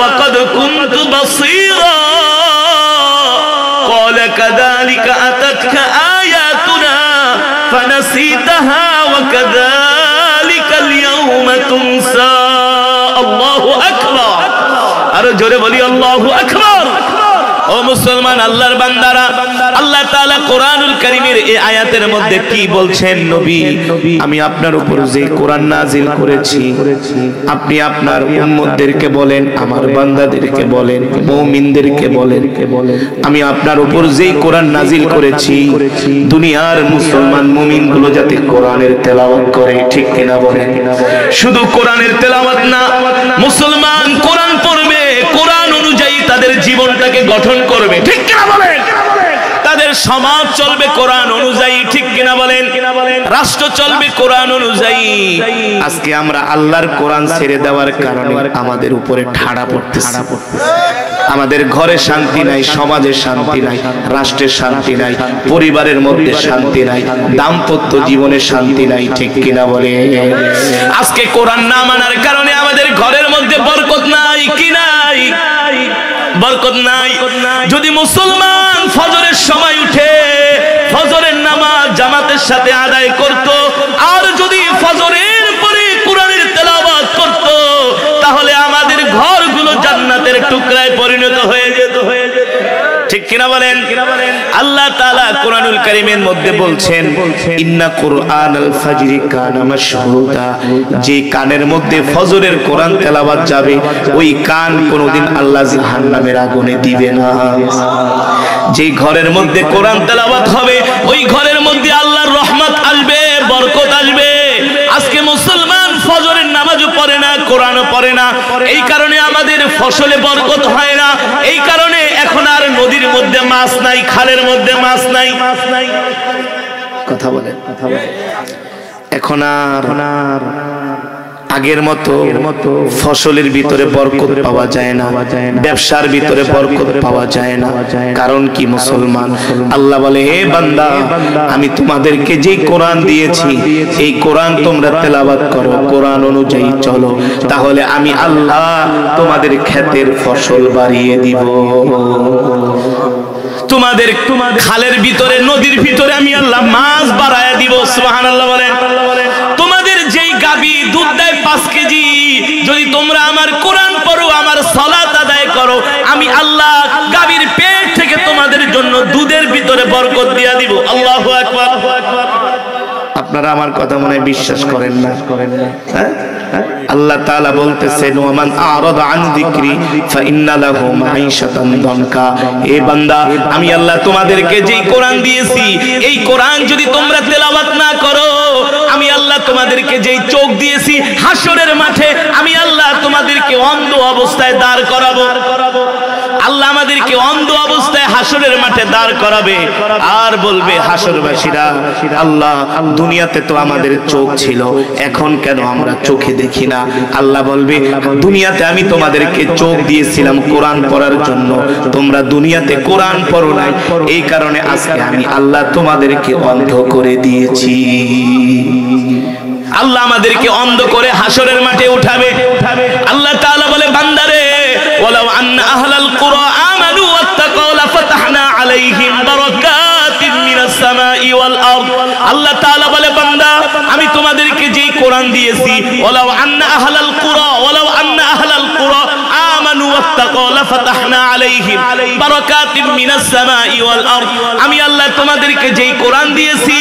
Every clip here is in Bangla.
وقد كنت بصيرا قال كذلك أتتك آياتنا فنسيتها وكذلك اليوم تنسى الله أكبر আরো জোরে বলি আল্লাহু আকবার ও মুসলমান আল্লাহর বান্দারা আল্লাহ তাআলা কোরআনুল কারীমের এই আয়াতের মধ্যে কি বলছেন নবী আমি আপনার উপর যে কোরআন নাজিল করেছি আপনি আপনার উম্মতদেরকে বলেন আমার বান্দাদেরকে বলেন মুমিনদেরকে বলেন আমি আপনার উপর যেই কোরআন নাজিল করেছি দুনিয়ার মুসলমান মুমিনগুলো যাতে কোরআনের তেলাওয়াত করে ঠিক কিনা বলেন শুধু কোরআনের তেলাওয়াত না মুসলমান কোরআন পড়বে কোরআন অনুযায়ী তাদের জীবনটাকে গঠন করবে ঠিক কিনা বলেন তাদের সমাজ চলবে কোরআন অনুযায়ী ঠিক কিনা বলেন রাষ্ট্র চলবে কোরআন অনুযায়ী আজকে আমরা আল্লাহর কোরআন ছেড়ে দেওয়ার কারণে আমাদের উপরে ঠাড়া পড়তেছে আমাদের ঘরে শান্তি নাই সমাজে শান্তি নাই রাষ্ট্রের শান্তি নাই পরিবারের মধ্যে শান্তি নাই দাম্পত্য জীবনে শান্তি নাই ঠিক কিনা বলে আজকে কোরআন না মানার কারণে আমাদের ঘরের মধ্যে বরকত নাই কি নাই বরকত নাই যদি মুসলমান ফজরের সময় উঠে ফজরের নামাজ জামাতের সাথে আদায় করত আর যদি ফজরের পরে কোরআনের তেলাওয়াত করত তাহলে আমাদের ঘরগুলো জান্নাতের টুকরায় পরিণত হয়ে যেত ঠিক কিনা বলেন আল্লাহ তাআলা কোরআনুল কারীমের মধ্যে বলছেন ইন্না কুরআনাল ফাজরি কানা মাশহুদা যে কানের মধ্যে ফজরের কোরআন তেলাওয়াত যাবে ওই কান কোনোদিন আল্লাহ জাহান্নামের আগুনে দিবে না যে ঘরের মধ্যে কোরআন তেলাওয়াত হবে ওই ঘরের মধ্যে আল্লাহর রহমত আসবে বরকত আসবে আজকে মুসলমান ফজরের নামাজও পড়ে না কোরআনও পড়ে না এই কারণে আমাদের ফসলে বরকত হয় না এই কারণে এখন আর নদীর মধ্যে মাছ নাই খালের মধ্যে মাছ নাই কথা বলে এখন আর আগের মতো ফসলের ভিতরে বরকত পাওয়া যায় না ব্যবসার ভিতরে বরকত পাওয়া যায় না কারণ কি মুসলমান আল্লাহ বলে হে বান্দা আমি তোমাদেরকে যে কোরআন দিয়েছি এই কোরআন তোমরা তেলাওয়াত করো কোরআন অনুযায়ী চলো তাহলে আমি আল্লাহ তোমাদের ক্ষেতের ফসল বাড়িয়ে দিব তোমাদের খালের ভিতরে নদীর ভিতরে আমি আল্লাহ মাছ বাড়ায়া দিব সুবহানাল্লাহ বলেন তোমাদের যেই গাবি দুধ দেয় 5 কেজি যদি তোমরা আমার কোরআন পড়ো আমার সালাত আদায় করো আমি আল্লাহ গাবির পেট থেকে তোমাদের জন্য দুধের ভিতরে বরকত দিয়া দিব আল্লাহু আকবার আপনারা আমার কথা মনে বিশ্বাস করেন না হ্যাঁ আল্লাহ তাআলা বলতেছেন ওমান আরাদা আন যিকরি ফাইন্না লাহু মাঈশাতান দনকা এ বান্দা আমি আল্লাহ তোমাদেরকে যেই কোরআন দিয়েছি এই কোরআন যদি তোমরা তেলাওয়াত না করো আমি আল্লাহ তোমাদেরকে যেই চোখ দিয়েছি হাসরের মাঠে আমি আল্লাহ তোমাদেরকে অন্ধ অবস্থায় দাঁড় করাবো আল্লাহ আমাদেরকে অন্ধ অবস্থায় হাসরের মাঠে দাঁড় করাবে আর বলবে হাসরবাসীরা আল্লাহ দুনিয়াতে তো আমাদের চোখ ছিল এখন কেন আমরা চোখে দেখি না আল্লাহ বলবে দুনিয়াতে আমি তোমাদেরকে চোখ দিয়েছিলাম কোরআন পড়ার জন্য তোমরা দুনিয়াতে কোরআন পড়ো নাই এই কারণে আজকে আমি আল্লাহ তোমাদেরকে অন্ধ করে দিয়েছি আল্লাহ আমাদেরকে অন্ধ করে হাসরের মাঠে উঠাবে আল্লাহ তাআলা বলে বান্দারে ওয়ালাউ আন্না আহলাল কুরা আমানু ওয়াত্তাকাউ লাফাতাহনা আলাইহিম বারাকাতিন মিনাস সামাই ওয়াল আরদ আল্লাহ তাআলা বলে বান্দা আমি তোমাদেরকে যেই কোরআন দিয়েছি ওয়ালাউ আন্না আহলাল কুরা আমানু ওয়াত্তাকাউ লাফাতাহনা আলাইহিম বারাকাতিন মিনাস সামাই ওয়াল আরদ আমি আল্লাহ তোমাদেরকে যেই কোরআন দিয়েছি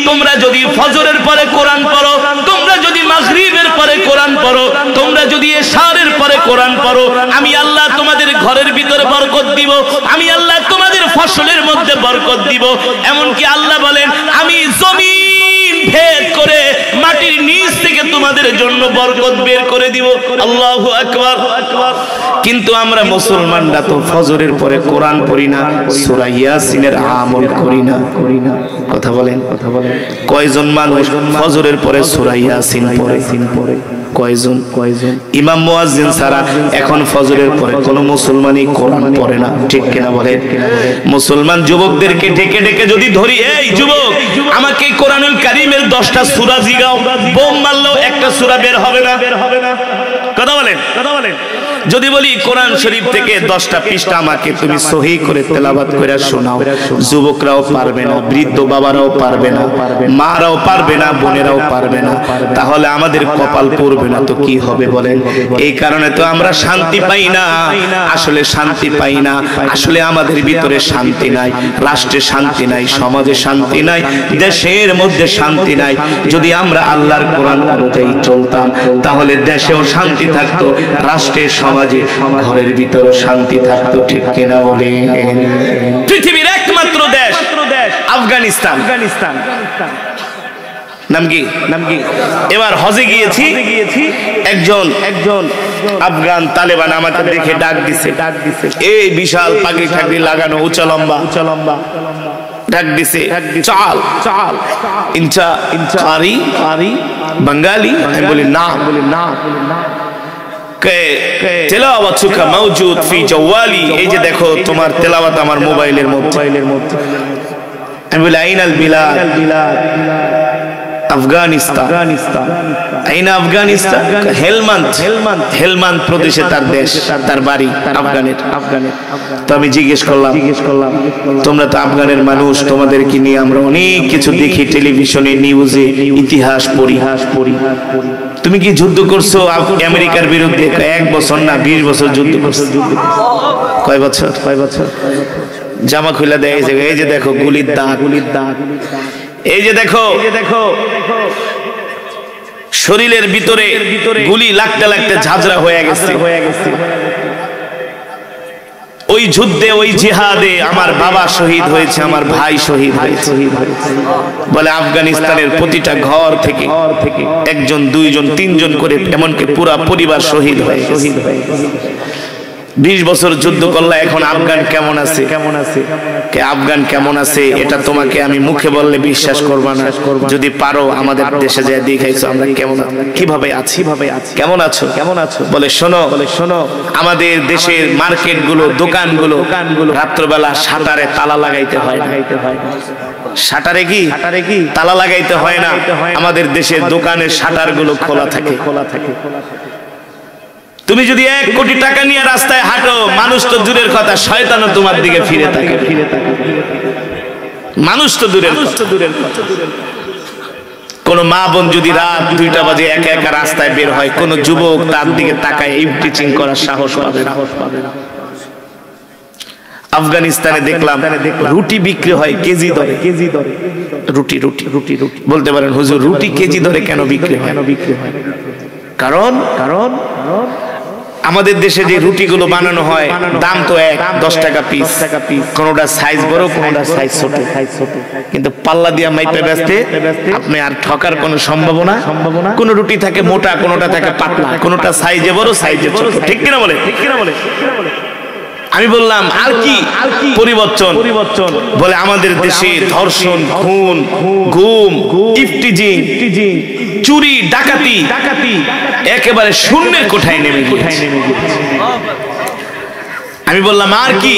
তোমরা যদি ফজরের পরে কোরআন পড়ো তোমরা যদি মাগরিবের পরে কোরআন পড়ো তোমরা যদি ইশারের পরে কোরআন পড়ো আমি আল্লাহ তোমাদের ঘরের ভিতরে বরকত দিব আমি আল্লাহ তোমাদের ফসলের মধ্যে বরকত দিব এমন কি আল্লাহ বলেন আমি জমিন ভেদ করে মাটির নিচ থেকে তোমাদের জন্য বরকত বের করে দিব আল্লাহু আকবার কিন্তু আমরা মুসলমানরা তো ফজরের পরে কোরআন পড়ি না সূরা ইয়াসিনের আমল করি না কথা বলেন কয়জন মানুষ ফজরের পরে সূরা ইয়াসিন পড়ে কয়জন? ইমাম মুয়াজ্জিন ছাড়া এখন ফজরের পরে কোনো মুসলমানই কোরআন পড়ে না, ঠিক কিনা বলেন? মুসলমান যুবকদেরকে ডেকে ডেকে যদি ধরি, এই যুবক আমাকে কোরআনুল কারীমের 10টা সূরা জিগাও, বোম মারলেও একটা সূরা বের হবে না। কথা বলেন? যদি বলি কোরআন শরীফ থেকে 10টা পৃষ্ঠা আমাকে তুমি সহি করে তেলাওয়াত করে শোনাও, যুবকরাও পারবে না, বৃদ্ধ বাবারাও পারবে না, মারাও পারবে না, বোনেরাও পারবে না, তাহলে আমাদের কপাল পড়বে না তো কি হবে বলেন? এই কারণে তো আমরা শান্তি পাই না, আসলে শান্তি পাই না, আসলে আমাদের ভিতরে শান্তি নাই, রাষ্ট্রে শান্তি নাই, সমাজে শান্তি নাই, দেশের মধ্যে শান্তি নাই। যদি আমরা আল্লাহর কোরআন অনুযায়ী চলতাম তাহলে দেশেও শান্তি থাকতো, রাষ্ট্রে সমাজে ঘরের ভিতরে শান্তি থাকতো, ঠিক কিনা বলে? পৃথিবীর একমাত্র দেশ আফগানিস্তান। নাম কি? এবার হজে গিয়েছি, একজন আফগান তালেবান আমাকে দেখে ডাক দিছে, এই বিশাল পাগড়ি ঠাগড়ি লাগানো, উঁচা লম্বা ডাক দিছে, চাল ইনচা কারি বাঙালি। আমি বলি না, তেলাওয়াতুকা মাওজুদ ফি জাওয়ালি, এই যে দেখো তোমার তেলাওয়াত আমার মোবাইলের মধ্যে। আমি বলি আইনাল বিলাদ? আফগানিস্তান। আইনা আফগানিস্তান? হেলমান্দ প্রদেশে তার দেশ, তার বাড়ি আফগানের। তো আমি জিজ্ঞেস করলাম তোমরা তো আফগানের মানুষ, তোমাদেরকে নিয়ে আমরা অনেক কিছু দেখি টেলিভিশনে, নিউজে, ইতিহাস পড়ি, তুমি কি যুদ্ধ করছো আমেরিকার বিরুদ্ধে? 1 বছর না 20 বছর যুদ্ধ করছো। কয় বছর? জামা খুলে দেয়, এই যে দেখো গুলির দাগ, এই যে দেখো শরীরের ভিতরে গুলি লাগতে লাগতে ঝাঁঝরা হয়ে গেছে। ওই যুদ্ধে, ওই জিহাদে আমার বাবা শহীদ হয়েছে, আমার ভাই শহীদ হয়েছে। বলে আফগানিস্তানের প্রতিটা ঘর থেকে 1 জন 2 জন 3 জন করে এমনকি পুরা পরিবার শহীদ হয়ে গেছে। 20 বছর যুদ্ধ করলে এখন আফগান কেমন আছে? আফগান কেমন আছে এটা তোমাকে আমি মুখে বললে বিশ্বাস করবা না। যদি পারো আমাদের দেশে যায় দেখাইছো আমরা কেমন, কিভাবে আছি, কেমন আছো? বলে শোনো, আমাদের দেশের মার্কেট গুলো, দোকানগুলো রাত্রবেলা শাটারে তালা লাগাইতে হয়। শাটারে কি তালা লাগাইতে হয় না, আমাদের দেশের দোকানের শাটার গুলো খোলা থাকে। তুমি যদি 1 কোটি টাকা নিয়ে রাস্তায় হাঁটো, মানুষ তো দূরের কথা, শয়তানও তোমার দিকে ফিরে থাকে। মানুষ তো দূরের কথা। কোন মা বোন যদি রাত 2টা বাজে একা একা রাস্তায় বের হয়, কোন যুবক তার দিকে তাকায় ইভটিচিং করার সাহস পাবে না। আফগানিস্তানে দেখলাম রুটি বিক্রি হয় কেজি দরে। রুটি বলতে পারেন হুজুর, রুটি কেজি দরে কেন বিক্রি হয়? কারণ আমাদের দেশে যে রুটিগুলো বানানো হয় দাম তো 10 টাকা পিস, কোনটা সাইজ বড়, কোনটা সাইজ ছোট, কিন্তু পাল্লা দিয়া মাইপে বেচতে আপনি আর ঠকার কোনো সম্ভাবনা। কোন রুটি থাকে মোটা, কোনটা থাকে পাতলা, কোনটা সাইজে বড়, সাইজে ছোট, ঠিক কিনা বলে? আমি বললাম আর কি পরিবর্তন? বলে আমাদের দেশে ধর্ষণ, খুন, গুম, ইফটিজিং, চুরি, ডাকাতি একেবারে শূন্যের কোঠায় নেমে গিয়েছে। আমি বললাম আর কি?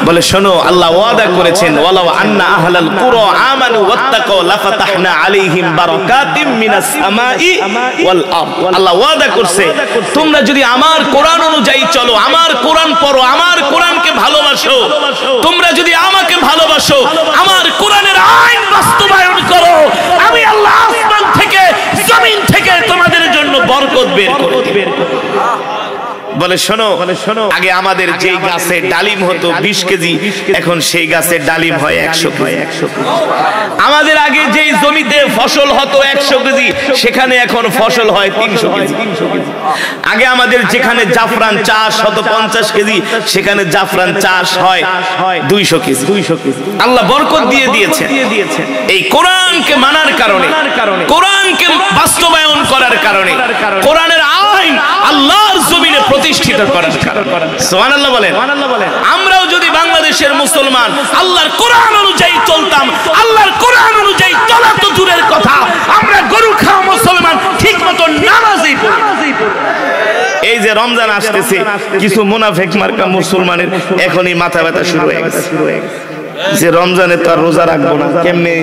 বলে শোনো, আল্লাহ ওয়াদা করেছেন, ওয়ালাউ আন্না আহলাল কুরা আমানু ওয়াত্তাকাউ লাফাতাহনা আলাইহিম বারাকাতিম মিনাস সামাই ওয়াল আরদ। আল্লাহ ওয়াদা করছে তোমরা যদি আমার কোরআন অনুযায়ী চলো, আমার কোরআন পড়ো, আমার কোরআনকে ভালোবাসো, তোমরা যদি আমাকে ভালোবাসো, আমার কোরআনের আইন বাস্তবায়ন করো, আমি আল্লাহ আসমান থেকে জমিন থেকে তোমাদের জন্য বরকত বের করে দেব। বলে শোনো, আগে আমাদের যে গাছে ডালিম হতো 20 কেজি, এখন সেই গাছের ডালিম হয় 100 কেজি। আমাদের আগে যে জমিতে ফসল হতো 100 কেজি, সেখানে এখন ফসল হয় 300 কেজি। আগে আমাদের যেখানে জাফরান চাষ হতো 50 কেজি, সেখানে জাফরান চাষ হয় 200 কেজি। আল্লাহ বরকত দিয়ে দিয়েছেন এই কোরআনকে মানার কারণে, কোরআনকে বাস্তবায়ন করার কারণে, কোরআনের আইন আল্লাহর জমিনে প্রতিষ্ঠিত করার কারণে। সুবহানাল্লাহ বলেন। আমরাও যদি বাংলাদেশের মুসলমান আল্লাহর কোরআন অনুযায়ী চলতাম, আল্লাহর কোরআন অনুযায়ী চলা তো দূরের কথা, আমরা গরু খাওয়া মুসলমান ঠিক মতো নামাজই যে রমজান আসতেছে কিছু মুনাফিক মার্কা মুসলমানের এখনই মাথা ব্যথা শুরু হয়ে গেছে যে রমজানে তো আর রোজা রাখবো না, কেমনে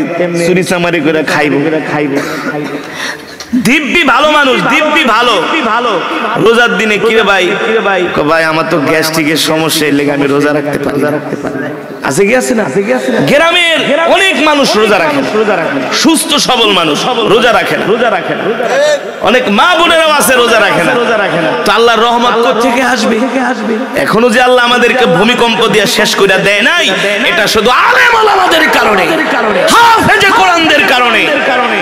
চুরি চামারি করে খাইবো। দিব্যি ভালো মানুষ, দিব্যি ভালো, রোজার দিনে কি রে ভাই, ভাই আমার তো গ্যাস্ট্রিকের সমস্যা, এর লেগে আমি রোজা রাখতে পারি। আছে কি আছে না? গ্রামের অনেক মানুষ রোজা রাখে, সুস্থ সবল মানুষ রোজা রাখে, অনেক মা বোনেরাও আছে রোজা রাখে না। তো আল্লাহর রহমত কোত্থেকে আসবে? এখনো যে আল্লাহ আমাদেরকে ভূমিকম্প দিয়ে শেষ করে দেয় নাই, এটা শুধু আলেম ওলামাদের কারণে, হাফেজে কোরআনদের কারণে,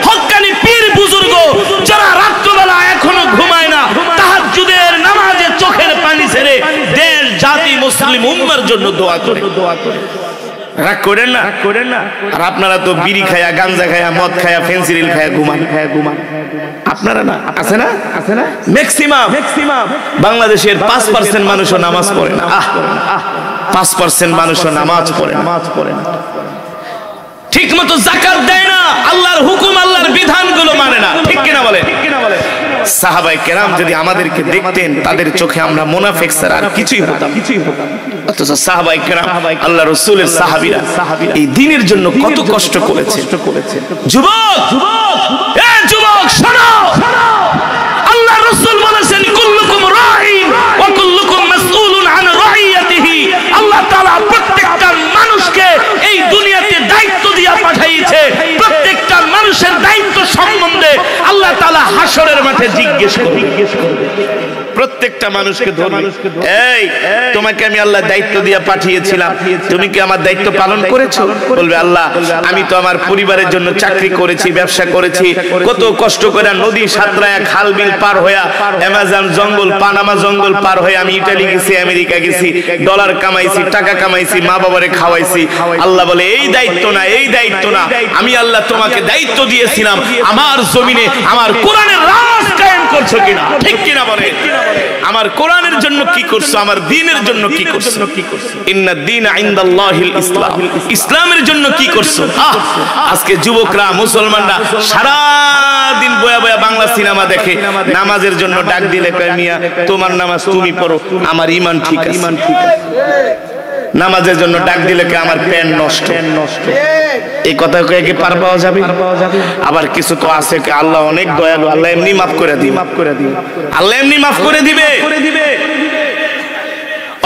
হক্কানি পীর বুজুর্গ যারা রাত্রবেলা এখনো ঘুমায় না, তাহাজ্জুদের নামাজে চোখের পানি ছেড়ে দেশ জাতি মুসলিম উম্মার জন্য দোয়া করে। রাগ করেন না, আর আপনারা তো বিড়ি খায়া, গাঞ্জা খায়া, মদ খায়া, ফেন্সিডিল খায়া ঘুমান। আপনারা না, আছে না ম্যাক্সিমাম বাংলাদেশের 5% মানুষও নামাজ পড়ে না। 5% মানুষও নামাজ পড়ে না, ঠিক মতো যাকাত দেয় না, আল্লাহর হুকুম আল্লাহর বিধানগুলো মানে না। ঠিক কিনা বলেন? সাহাবায়ে কেরাম যদি আমাদেরকে দেখতেন, তাদের চোখে আমরা মুনাফিক ছাড়া আর কিছুই হতাম। অথচ সাহাবায়ে কেরাম, আল্লাহ রাসূলের সাহাবীরা এই দ্বীনের জন্য কত কষ্ট করেছে। যুবক, শোনো, আল্লাহ রাসূল বলেছেন কুল্লুকুম রাঈন ওয়া কুল্লুকুম মাসউলুন আন রাইয়াতিহি। আল্লাহ তাআলা প্রত্যেকটা মানুষকে এই দুনিয়াতে দায়িত্ব দিয়ে পাঠিয়েছে। প্রত্যেকটা মানুষের দায়িত্ব সম্বন্ধে আল্লাহ তাআলা হাশরের মাঠে জিজ্ঞেস করবে। প্রত্যেকটা মানুষকে ধরবে, এই তোমাকে আমি আল্লাহ দায়িত্ব দিয়ে পাঠিয়েছিলাম, তুমি কি আমার দায়িত্ব পালন করেছো? বলবে আল্লাহ আমি তো আমার পরিবারের জন্য চাকরি করেছি, ব্যবসা করেছি, কত কষ্ট করে নদী সাঁতরায়া, খাল বিল পার হইয়া, অ্যামাজন জঙ্গল, পানামা জঙ্গল পার হয়ে আমি ইটালি গেছি, আমেরিকা গেছি, ডলার কামাইছি, টাকা কামাইছি, মা বাবারে খাওয়াইছি। আল্লাহ বলে এই দায়িত্ব না, এই দায়িত্ব না, আমি আল্লাহ তোমাকে দায়িত্ব দিয়েছিলাম আমার জমিনে আমার কোরআনের রাজ কায়েম করছো কিনা। ঠিক কিনা বলে? আমার কোরআনের জন্য কি করছো, আমার দ্বীনের জন্য কি করছো? ইন্নাদ দীনা ইনদাল্লাহিল ইসলাম, ইসলামের জন্য কি করছো? আজকে যুবকরা, মুসলমানরা সারা দিন বয়া বয়া বাংলা সিনেমা দেখে, নামাজের জন্য ডাক দিলে কয় মিয়া তোমার নামাজ তুমি পড়ো, আমার ঈমান ঠিক আছে। নামাজের জন্য ডাক দিলে কে আমার প্যান নষ্ট। এই কথা কয়ে কি পার পাওয়া যাবে? আবার কিছু তো আছে আল্লাহ অনেক দয়ালু, আল্লাহ এমনি মাফ করে দিবে, আল্লাহ এমনি মাফ করে দিবে।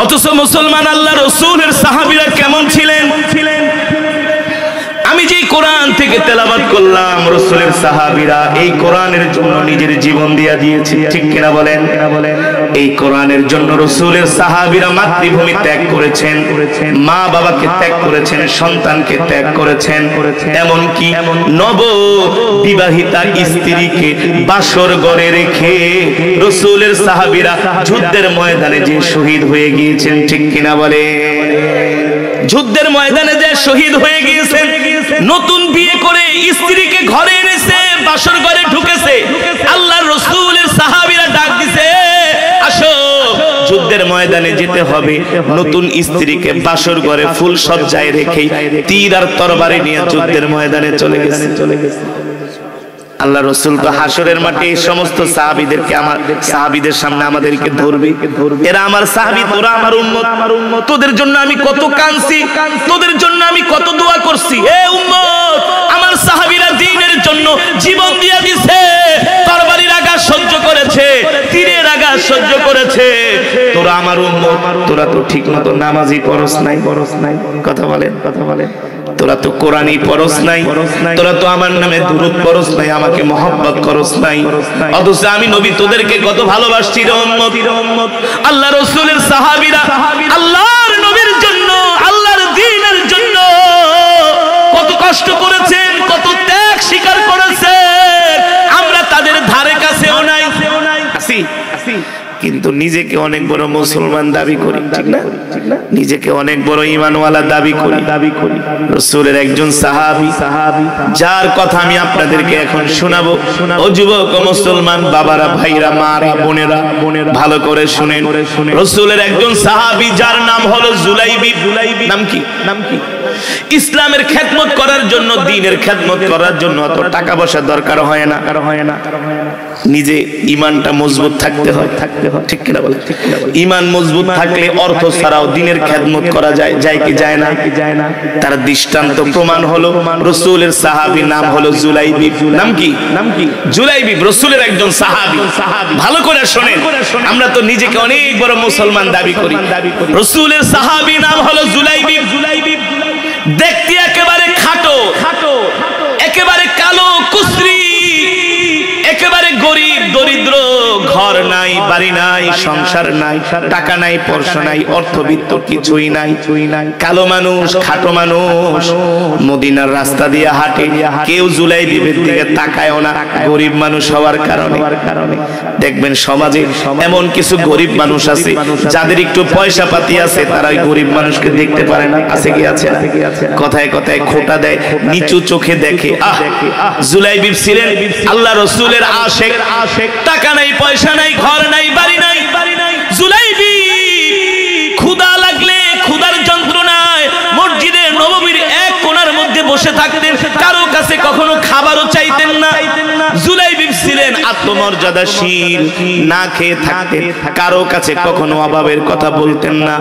অথচ মুসলমান আল্লাহ রাসূলের সাহাবীরা কেমন ছিলেন? আমি যে কোরআন থেকে তেলাওয়াত করলাম, রাসূলের সাহাবীরা এই কোরআনের জন্য নিজের জীবন দিয়ে দিয়েছে। ঠিক কিনা বলেন? এই কোরআনের জন্য রাসূলের সাহাবীরা মাতৃভূমি ত্যাগ করেছেন, মা বাবাকে ত্যাগ করেছেন, সন্তানকে ত্যাগ করেছেন, এমন কি নব বিবাহিতা স্ত্রীকে বাসর ঘরে রেখে রাসূলের সাহাবীরা যুদ্ধের ময়দানে যে শহীদ হয়ে গিয়েছেন। ঠিক কিনা বলে? যুদ্ধের ময়দানে যে শহীদ হয়ে গিয়েছেন, নতুন বিয়ে করে স্ত্রীকে ঘরে এনেছে, বাসর ঘরে ঢুকেছে, আল্লাহর রাসূলের সাহাবীরা ডাক দিছে আসো যুদ্ধের ময়দানে যেতে হবে। নতুন স্ত্রীকে বাসর ঘরে ফুল সজ্জায় রেখে তীর আর তরবারি নিয়ে যুদ্ধের ময়দানে চলে গেছে। আল্লাহ রাসূল তো হাসরের মাঠে এই সমস্ত সাহাবীদেরকে, আমার সাহাবীদের সামনে আমাদেরকে ধরবে, এরা আমার সাহাবী, তোরা আমার উম্মত। তোদের জন্য আমি কত কাঁদছি, তোদের জন্য আমি কত দোয়া করছি। এ উম্মত, আমার সাহাবীরা দ্বীনের জন্য জীবন দিয়ে দিয়েছে, তরবারির আঘাত সহ্য করেছে, তীরের আঘাত সহ্য করেছে। তোরা আমার উম্মত, তোরা তো ঠিকমতো নামাজই পড়স নাই। কথা বলেন, তোরা তো কোরআনই পড়স নাই, তোরা তো আমার নামে দুরূদ পড়স নাই, আমাকে মহব্বত করস নাই। অথচ আমি নবী তোদেরকে কত ভালোবাসছি রে উম্মত। আল্লাহ রাসূলের সাহাবীরা আল্লাহর নবীর জন্য, আল্লাহর দ্বীনের জন্য কত কষ্ট করেছেন, কত ত্যাগ স্বীকার করেছেন। আমরা তাদের ধারে কাছেও নাই, কিন্তু নিজেকে অনেক বড় মুসলমান দাবি করি। ঠিক না? নিজেকে অনেক বড় ঈমানওয়ালা দাবি করি। রাসূলের একজন সাহাবী, যার কথা আমি আপনাদেরকে এখন শোনাবো। ও যুবক, মুসলমান বাবারা, ভাইরা, মারা, বোনেরা, ভালো করে শুনেন। রাসূলের একজন সাহাবী যার নাম হলো জুলাইবি। নাম কি? ইসলামের খেদমত করার জন্য, দ্বীনের খেদমত করার জন্য অত টাকা পয়সা দরকার হয় না। নিজে ঈমানটা মজবুত থাকতে হয়, ঠিক কিনা বলে? ঈমান মজবুত থাকলে অর্থ ছাড়াও দ্বীনের খেদমত করা যায় কি যায় না? তার দৃষ্টান্ত প্রমাণ হলো রাসূলের সাহাবী, নাম হলো জুলাইবিব। নাম কি? জুলাইবিব, রাসূলের একজন সাহাবী। ভালো করে শুনেন, আমরা তো নিজেকে অনেক বড় মুসলমান দাবি করি। রাসূলের সাহাবী নাম হলো জুলাইবিব। দেখতে একেবারে খাটো, একেবারে কালো কুসরি, একেবারে গরিব দরিদ্র, ঘর নাই, বাড়ি নাই, সংসার নাই, টাকা নাই, পয়সা নাই, অর্থবিত্ত কিছুই নাই, কালো মানুষ, খাটো মানুষ, মদিনার রাস্তা দিয়ে হাঁটে, কেউ জুলাইবিবের দিকে তাকায়ও না, গরিব মানুষ হওয়ার কারণে। দেখবেন সমাজে এমন কিছু গরিব মানুষ আছে যাদের একটু পয়সা পাতি আছে, তারা গরিব মানুষকে দেখতে পারে না। আছে কি আছে? কথায় কথায় খোঁটা দেয়, নিচু চোখে দেখে। জুলাইবিব ছিলেন আল্লাহ রাসূলের আশিক। টাকা নাই, পয়সা নাই, ঘর নাই, বাড়ি নাই। জুলাইবিব ক্ষুধা লাগলে ক্ষুধার যন্ত্রণায় মসজিদে নববীর এক কোণার মধ্যে বসে থাকতেন, কারো কাছে কখনো খাবারও চাইতেন না। জুলাইবিব ছিলেন আত্মমর্যাদাশীল, না খেয়ে থাকতেন, কারো কাছে কখনো অভাবের কথা বলতেন না।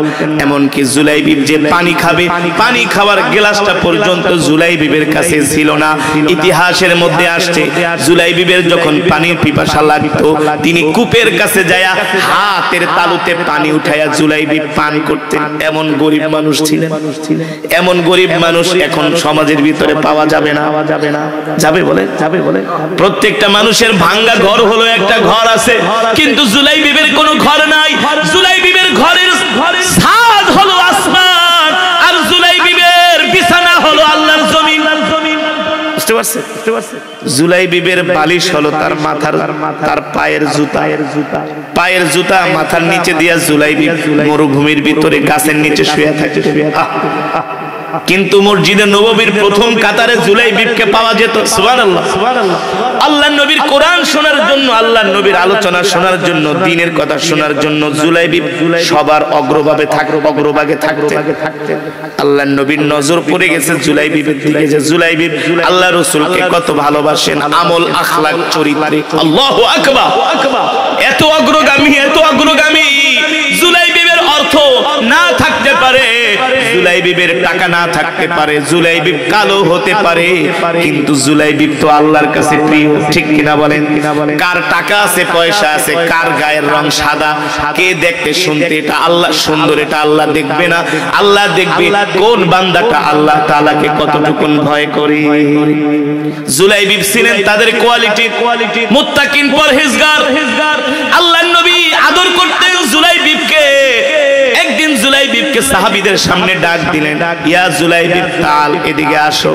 এমনকি জুলাইবিব যে পানি খাবে, পানি খাওয়ার গ্লাসটা পর্যন্ত জুলাইবিবের কাছে ছিল না। ইতিহাসের মধ্যে আসছে, জুলাইবিবের যখন পানির পিপাসা লাগতো, তিনি কূপের কাছে যায় হাতের তালুতে পানি উঠায়া জুলাইবিব পান করতেন। এমন গরিব মানুষ ছিলেন। এমন গরিব মানুষ এখন সমাজের ভিতরে পাওয়া যাবে না। যাবে বলে? প্রত্যেকটা মানুষের ভাঙ্গা ঘর হলো একটা ঘর আছে, কিন্তু জুলাইবিবের কোনো ঘর নাই। জুলাইবিবের ঘরের ছাদ হলো আসমান, আর জুলাইবিবের বিছানা হলো আল্লাহর জমিন। বুঝতে পারছে? জুলাইবিবের বালিশ হলো তার মাথার, তার পায়ের জুতা। পায়ের জুতা মাথার নিচে দিয়া জুলাইবিব মরুভূমির ভিতরে গাছের নিচে শুয়ে থাকে। কিন্তু মসজিদে নববীর প্রথম কাতারে জুলাইবিবকে পাওয়া যেত। সুবহানাল্লাহ। আল্লাহর নবীর কোরআন শোনার জন্য, আল্লাহর নবীর আলোচনা শোনার জন্য, দ্বীনের কথা শোনার জন্য জুলাইবিব সবার অগ্রভাগে থাকতেন। আল্লাহর নবীর নজর পড়ে গেছে জুলাইবিবের দিকে, যে জুলাইবিব আল্লাহ রাসূলকে কত ভালোবাসেন, আমল আখলাক চরিত্রে। আল্লাহু আকবার। এত অগ্রগামী, এত অগ্রগামী। জুলাইবিবের অর্থ না থাকতে পারে, জুলাইবিবের টাকা না থাকতে পারে, জুলাইবিব কালো হতে পারে, কিন্তু জুলাইবিব তো আল্লাহর কাছে প্রিয়। ঠিক কিনা বলেন? কার টাকা আছে, পয়সা আছে, কার গায়ের রং সাদা, কে দেখতে শুনতে এটা আল্লাহ সুন্দর, এটা আল্লাহ দেখবে না। আল্লাহ দেখবে কোন বান্দাটা আল্লাহ তাআলাকে কতটুকু ভয় করে। জুলাইবিব ছিলেন তাদের কোয়ালিটি, মুত্তাকিন, পরহেজগার। আল্লাহর নবী আদর করতেন জুলাইবিবকে। একদিন জুলাইবিবকে সাহাবীদের সামনে ডাক দিলেন, ইয়া জুলাইবিব তাল, এদিকে আসো।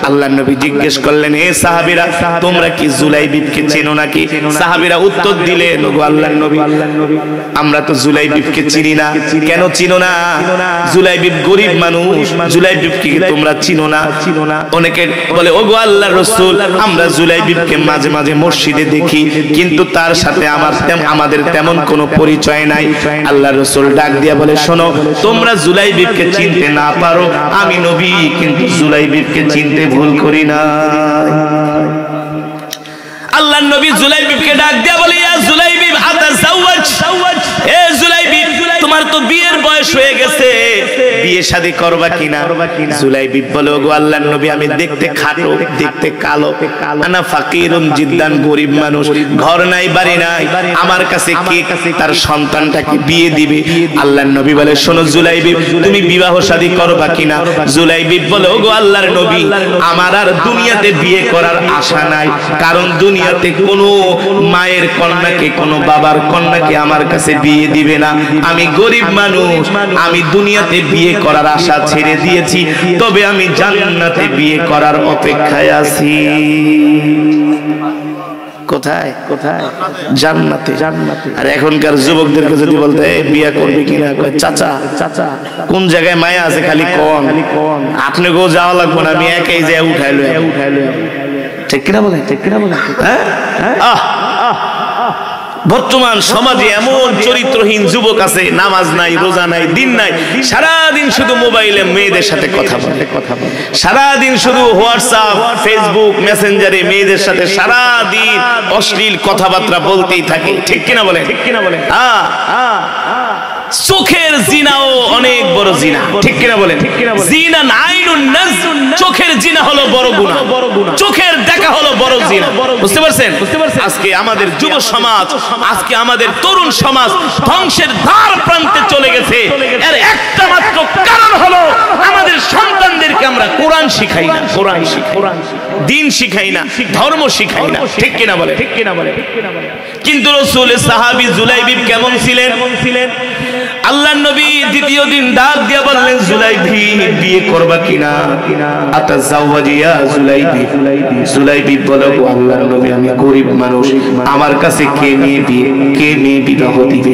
আল্লাহর নবী জিজ্ঞেস করলেন, হে সাহাবীরা, তোমরা কি জুলাইবিবকে চেনো নাকি? সাহাবীরা উত্তর দিলেন, ওগো আল্লাহর নবী, আমরা তো জুলাইবিবকে চিনি না। কেন চিনো না? জুলাইবিব গরিব মানুষ, জুলাইবিবকে তোমরা চিনো না। অনেকে বলে, ওগো আল্লাহর রাসূল, আমরা জুলাইবিবকে মাঝে মাঝে মসজিদে দেখি, কিন্তু তার সাথে আমাদের তেমন কোনো পরিচয় নাই। আল্লাহর রাসূল ডাক দিয়া বলে, শোনো, তোমরা জুলাইবিবকে চিনতে না পারো, আমি নবী কিন্তু জুলাইবিবকে চিনতে ভুল করি না। আল্লাহর নবী জুলাইবিবকে ডাক দিয়া বলে, ইয়া জুলাইবিব আতাজাওয়াজ, এ জুলাইবিব, তোমার তো বিয়ের বয়স হয়ে গেছে, বিয়ে শাদী করবা কিনা? জুলাইবিব বলে, ওগো আল্লাহর নবী, আমি দেখতে খাটো, দেখতে কালো, আনা ফাকিরুন জিদ্দান, গরিব মানুষ, ঘর নাই, বাড়ি নাই, আমার কাছে কে তার সন্তানটাকে বিয়ে দিবে? আল্লাহর নবী বলে, শোনো জুলাইবিব, তুমি বিবাহ শাদী করবা কিনা? জুলাইবিব বলে, ওগো আল্লাহর নবী, আমার আর দুনিয়াতে বিয়ে করার আশা নাই, কারণ দুনিয়াতে কোনো মায়ের কন্যাকে, কোনো বাবার কন্যাকে আমার কাছে বিয়ে দিবে না। আমি গরিব মানুষ, আমি দুনিয়াতে বিয়ে করার আশা ছেড়ে দিয়েছি, তবে আমি জান্নাতে বিয়ে করার অপেক্ষায় আছি। কোথায়? জান্নাতে। আর এখনকার যুবকদেরকে যদি বলতে বিয়ে করবে কিনা, চাচা কোন জায়গায় মায়া আছে খালি কোন, আপনাকেও যাওয়া লাগবে না, আমি একাই যাই উঠাইলো। ঠিক কিনা বলে? বর্তমান সমাজে এমন চরিত্রহীন যুবক আছে, নামাজ নাই, রোজা নাই, দিন নাই, সারাদিন শুধু মোবাইলে মেয়েদের সাথে কথা বলে, সারাদিন শুধু হোয়াটসঅ্যাপ, ফেসবুক, মেসেঞ্জারে মেয়েদের সাথে সারাদিন অশ্লীল কথাবার্তা বলতেই থাকে। ঠিক কিনা বলে? ঠিক কিনা বলে? চোখের জিনাও অনেক বড় জিনা। ঠিক কিনা বলেন? জিনা আইনুন নাজ, চোখের জিনা হলো বড় গুনাহ, চোখের দেখা হলো বড় জিনা। বুঝতে পারছেন? আজকে আমাদের যুব সমাজ, আজকে আমাদের তরুণ সমাজ ধ্বংসের ধার প্রান্তে চলে গেছে। এর একটা মাত্র কারণ হলো আমাদের সন্তানদেরকে আমরা কোরআন শিখাই না, কোরআন শিখাই, দিন শিখাই না, ধর্ম শিখাই না। ঠিক কিনা বলে? ঠিক কিনা বলে? কিন্তু রাসূলের সাহাবী জুলাইবিব কেমন ছিলেন? আল্লাহর নবী দ্বিতীয় দিন ডাক দিয়ে বললেন, জুলাইবি বিয়ে করবা কিনা? আতাজাওয়াজিয়া জুলাইবি। জুলাইবি বলে, ও আল্লাহর নবী, আমি গরিব মানুষ, আমার কাছে কে মেয়ে বিবাহ দিবে?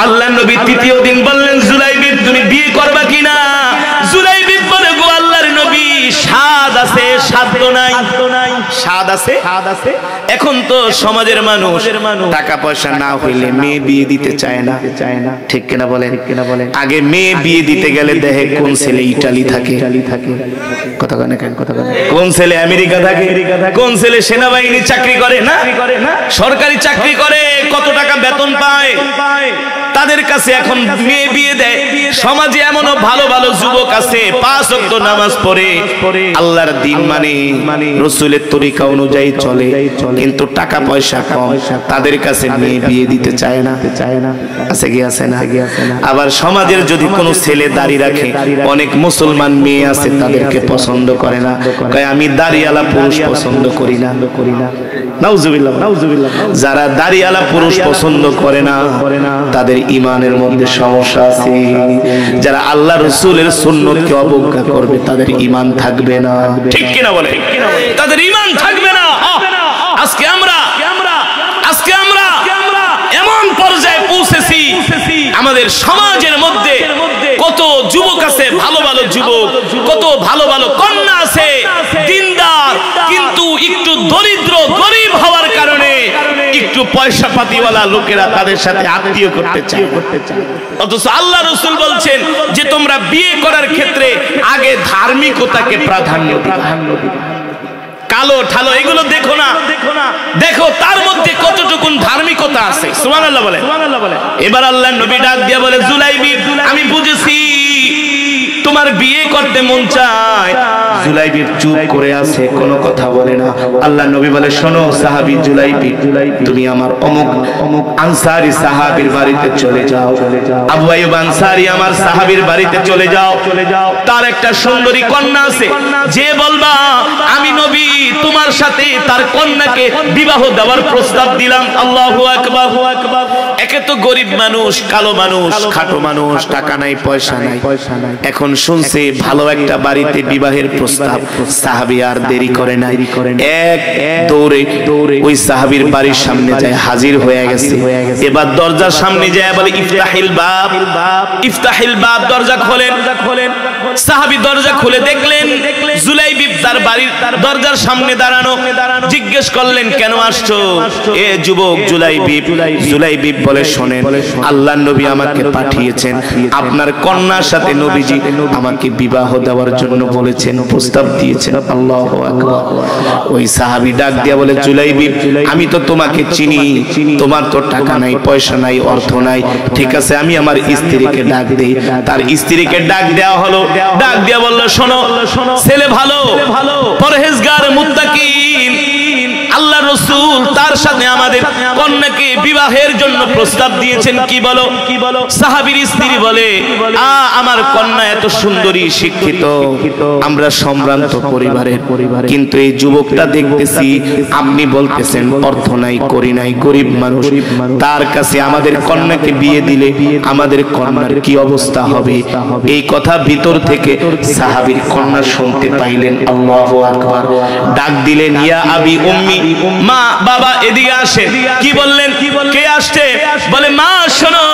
আল্লাহর নবী তৃতীয় দিন বললেন, জুলাইবি তুমি বিয়ে করবা কিনা? জুলাইবি বলে, গো আল্লাহর নবী, স্বাদ আছে, সাধ্য নাই। স্বাদ আছে, স্বাদ আছে। এখন তো সমাজের মানুষ টাকা পয়সা না হইলে মেয়ে বিয়ে দিতে চায় না। ঠিক কিনা বলেন? আগে মেয়ে বিয়ে দিতে গেলে দেখে কোন ছেলে ইটালি থাকে, কথা কেন কথা কেন, কোন ছেলে আমেরিকা থাকে, কোন ছেলে সেনাবাহিনী চাকরি করে, না সরকারি চাকরি করে, কত টাকা বেতন পায়, তাদের কাছে এখন মেয়ে বিয়ে দেয়। সমাজে এমনও ভালো ভালো যুবক আছে, 5 ওয়াক্ত নামাজ পড়ে, আল্লাহর দিন মানে, রাসূলের তরিকা অনুযায়ী চলে, কিন্তু টাকা পয়সা কম, তাদের কাছে মেয়ে বিয়ে দিতে চায় না। আছে কি আছে না? আবার সমাজের যদি কোনো ছেলে দাড়ি রাখে, অনেক মুসলমান মেয়ে আছে তাদেরকে পছন্দ করে না, কয় আমি দাড়িওয়ালা পুরুষ পছন্দ করি না। নাউজুবিল্লাহ, নাউজুবিল্লাহ। যারা দাড়িওয়ালা পুরুষ পছন্দ করে না, তাদের ঈমানের মধ্যে সমস্যা আছে। যারা আল্লাহ রাসূলের সুন্নতকে অবজ্ঞা করবে, তাদের ঈমান থাকবে না। ঠিক কিনা বলে? তাদের ঈমান থাকবে না। আজকে আমরা এমন পর্যায়ে পৌঁছেছি, আমাদের সমাজের মধ্যে কত যুবক আছে, ভালো ভালো যুবক, কত ভালো ভালো কন্যা আছে, দিনদার, কিন্তু একটু দরিদ্র গরিব হওয়ার কারণে একটু পয়সা পাতিওয়ালা লোকেরা তাদের সাথে আত্মীয় করতে চায়। অথচ আল্লাহ রাসূল বলছেন যে তোমরা বিয়ে করার ক্ষেত্রে আগে ধার্মিকতাকে প্রাধান্য দিবে। কালো ঠালো এগুলো দেখো না, দেখো তার মধ্যে কতটুকুন ধার্মিকতা আছে। সুবহানাল্লাহ বলে। এবার আল্লাহর নবী ডাক দিয়ে বলে, জুলাইবি আমি বুঝেছি তোমার বিয়ে করতে মন চায়। জুলাইবি চুপ করে আছে, কোনো কথা বলে না। আল্লাহর নবী বলে, শোনো সাহাবী জুলাইবি, তুমি আমার অমুক আনসারী সাহাবীর বাড়িতে চলে যাও। আবু আইয়ুব আনসারী আমার সাহাবীর বাড়িতে চলে যাও। তার একটা সুন্দরী কন্যা আছে, যে বলবা আমি নবী তোমার সাথে তার কন্যাকে বিবাহ দেওয়ার প্রস্তাব দিলাম। আল্লাহু আকবার। একে তো গরিব মানুষ, কালো মানুষ, খাটো মানুষ, টাকা নাই, পয়সা নাই। এখন শুনছে ভালো একটা বাড়িতে বিবাহের প্রস্তাব, সাহাবী আর দেরি করে নাই, এক দৌড়ে ওই সাহাবীর বাড়ির সামনে যায়, হাজির হয়ে গেছে। এবার দরজার সামনে যায় বলে, ইফতাহিল বাব, ইফতাহিল বাব, দরজা খোলেন। সাহাবী দরজা খুলে দেখলেন জুলাইবি তার বাড়ির দরজার সামনে দাঁড়ানো। জিজ্ঞেস করলেন, কেন আসছো? এ যুবক জুলাইবি। জুলাইবি বলে, শোনেন, আল্লাহর নবী আমাকে পাঠিয়েছেন, আপনার কন্যার সাথে নবীজি আমাকে বিবাহ দেওয়ার জন্য বলেছেন, প্রস্তাব দিয়েছেন। আল্লাহু আকবার। ওই সাহাবী ডাক দিয়া বলে, জুলাইবি আমি তো তোমাকে চিনি, তোমার তো টাকা নাই, পয়সা নাই, অর্থ নাই, ঠিক আছে আমি আমার স্ত্রীকে ডাক দেই। তার স্ত্রীকে ডাক দেওয়া হলো। ডাক দিয়া বলল, শোনো, ছেলে ভালো, পরহেজগার, মুত্তাকিন, আল্লাহ রাসূল তার সাথে আমাদের কন্যাকে বিবাহের জন্য প্রস্তাব দিয়েছেন। কি বলো? সাহাবীর স্ত্রী বলে, আমার কন্যা এত সুন্দরী, শিক্ষিত, আমরা সম্ভ্রান্ত পরিবারের, কিন্তু এই যুবকটা দেখতেছি আপনি বলতেছেন অর্থ নাই, করি নাই, গরিব মানুষ, তার কাছে আমাদের কন্যাকে বিয়ে দিলে আমাদের কন্যার কি অবস্থা হবে? এই কথা ভিতর থেকে সাহাবীর কন্যা শুনতে পাইলেন। আল্লাহু আকবার। ডাক দিলেন, ইয়া আবি উম্মি, মা, বাবা এদিকে আসেন। কি বললেন? কে আসছে? বলে, মা শোনো,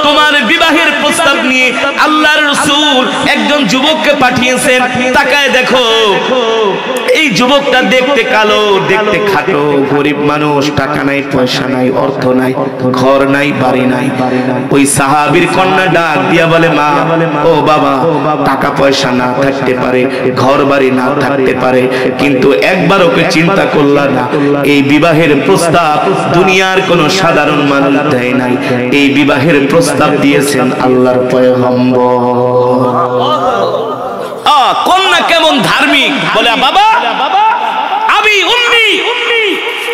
তোমার বিবাহের প্রস্তাব নিয়ে আল্লাহর রাসূল একজন যুবককে পাঠিয়েছেন। তাকায় দেখো এই যুবকটা দেখতে কালো, দেখতে খাটো, গরিব মানুষ, টাকা নাই, পয়সা নাই, অর্থ নাই, ঘর নাই, বাড়ি নাই। ওই সাহাবীর কন্যা ডাক দিয়া বলে, মা ও বাবা, টাকা পয়সা না থাকতে পারে, ঘর বাড়ি না থাকতে পারে, কিন্তু একবার ওকে চিন্তা করলা না, এই বিবাহের প্রস্তাব দুনিয়ার কোন সাধারণ মানুষ দেয় নাই, এই বিবাহের প্রস্তাব দিয়েছেন আল্লাহর পয়গম্বর। কন্যা কেমন ধার্মিক, বলে বাবা আবি উম্মি,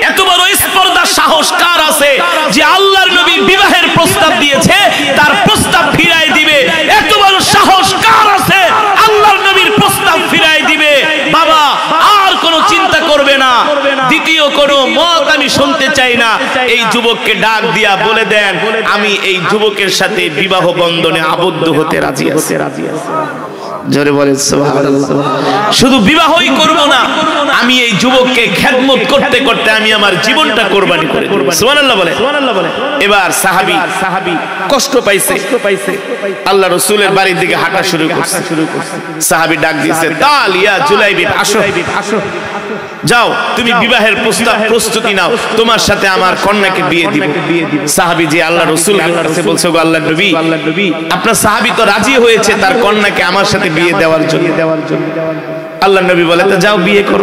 এত বড় স্পর্ধা সাহস কার আছে যে আল্লাহর নবী বিবাহের প্রস্তাব দিয়েছে তার প্রস্তাব ফিরাই দিবে? এত বড় সাহস কার আছে আল্লাহর নবীর প্রস্তাব ফিরাই দিবে? বাবা আর কোনো চিন্তা করবে না, দ্বিতীয় কোনো মত আমি শুনতে চাই না। এই যুবককে ডাক দিয়া বলে দেন, আমি এই যুবকের সাথে বিবাহ বন্ধনে আবদ্ধ হতে রাজি আছি। জোরে বলেন সুবহানাল্লাহ। শুধু বিবাহই করব না, আমি এই যুবককে খেদমত করতে করতে আমি আমার জীবনটা কুরবানি করে দেব। সুবহানাল্লাহ বলে। এবার সাহাবী কষ্ট পাইছে, আল্লাহ রাসূলের বাড়ির দিকে হাঁটা শুরু করছে। সাহাবী ডাক দিয়েছে, তাল ইয়া জুলাইবি, আসো যাও, তুমি বিবাহের প্রস্তুতি নাও, তোমার সাথে আমার কন্যাকে বিয়ে দিব। সাহাবী যে আল্লাহ রাসূলের কাছে বলছে, গো আল্লাহর নবী, আপনার সাহাবী তো রাজি হয়েছে তার কন্যাকে আমার সাথে বিয়ে দেওয়ার জন্য। আল্লাহর নবী বলে, তো যাও বিয়ে করো।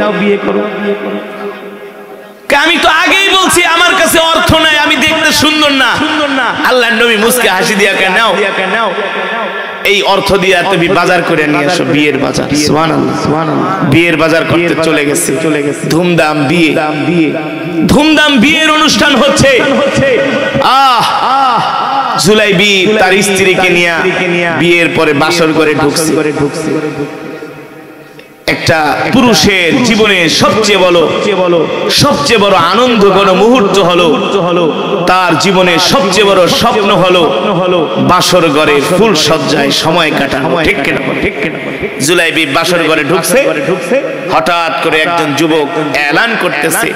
আমি তো আগেই বলছি আমার কাছে অর্থ নাই, আমি দেখতে সুন্দর না। আল্লাহর নবী মুস্কে হাসি দিয়া নাও, এই অর্থ দিয়ে তুমি বাজার করে নিয়ে আসো, বিয়ের বাজার। সুবহানাল্লাহ। বিয়ের বাজার করতে চলে গেছে। ধুমধাম বিয়ের অনুষ্ঠান হচ্ছে। জুলাইবি তার স্ত্রীকে নিয়ে বিয়ের পরে বাসর ঘরে ঢুকছে। একটা পুরুষের জীবনে সবচেয়ে বড় আনন্দ ঘন মুহূর্ত হলো, তার জীবনে সবচেয়ে বড় স্বপ্ন হলো বাসর ঘরে ফুল সজ্জায় সময় কাটানো। ঠিক কিনা? জুলাইবি বাসর ঘরে ঢুকছে, হঠাৎ করে একজন যুবক এলান করতেছে,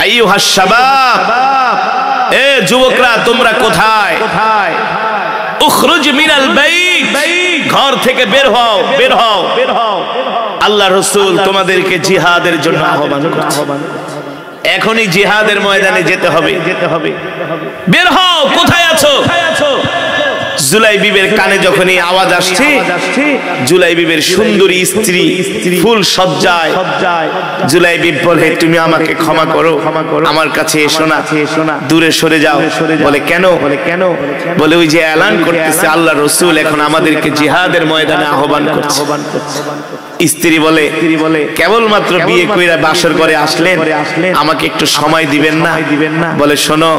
আইয়ুহাস শাবাব, এ যুবকরা তোমরা কোথায়? উখরুজ মিনাল বাইত, ঘর থেকে বের হও। আল্লাহ রাসূল তোমাদেরকে জিহাদের জন্য আহ্বান করছে। এখনই জিহাদের ময়দানে যেতে হবে। বের হও, কোথায় আছো? জুলাইবিবের কানে যখনই আওয়াজ আসছে, জুলাইবিবের সুন্দরী স্ত্রী ফুল সজ্জায়। জুলাইবিব বলে, তুমি আমাকে ক্ষমা করো, আমার কাছে এসো না, দূরে সরে যাও। বলে কেন? বলে ওই যে এলান করতেছে আল্লাহ রাসূল এখন আমাদেরকে জিহাদের ময়দানে আহ্বান করছে। স্ত্রী বলে, কেবলমাত্র বিয়ে কইরা বাসর ঘরে আসলেন, আমাকে একটু সময় দিবেন না? বলে, শোনো,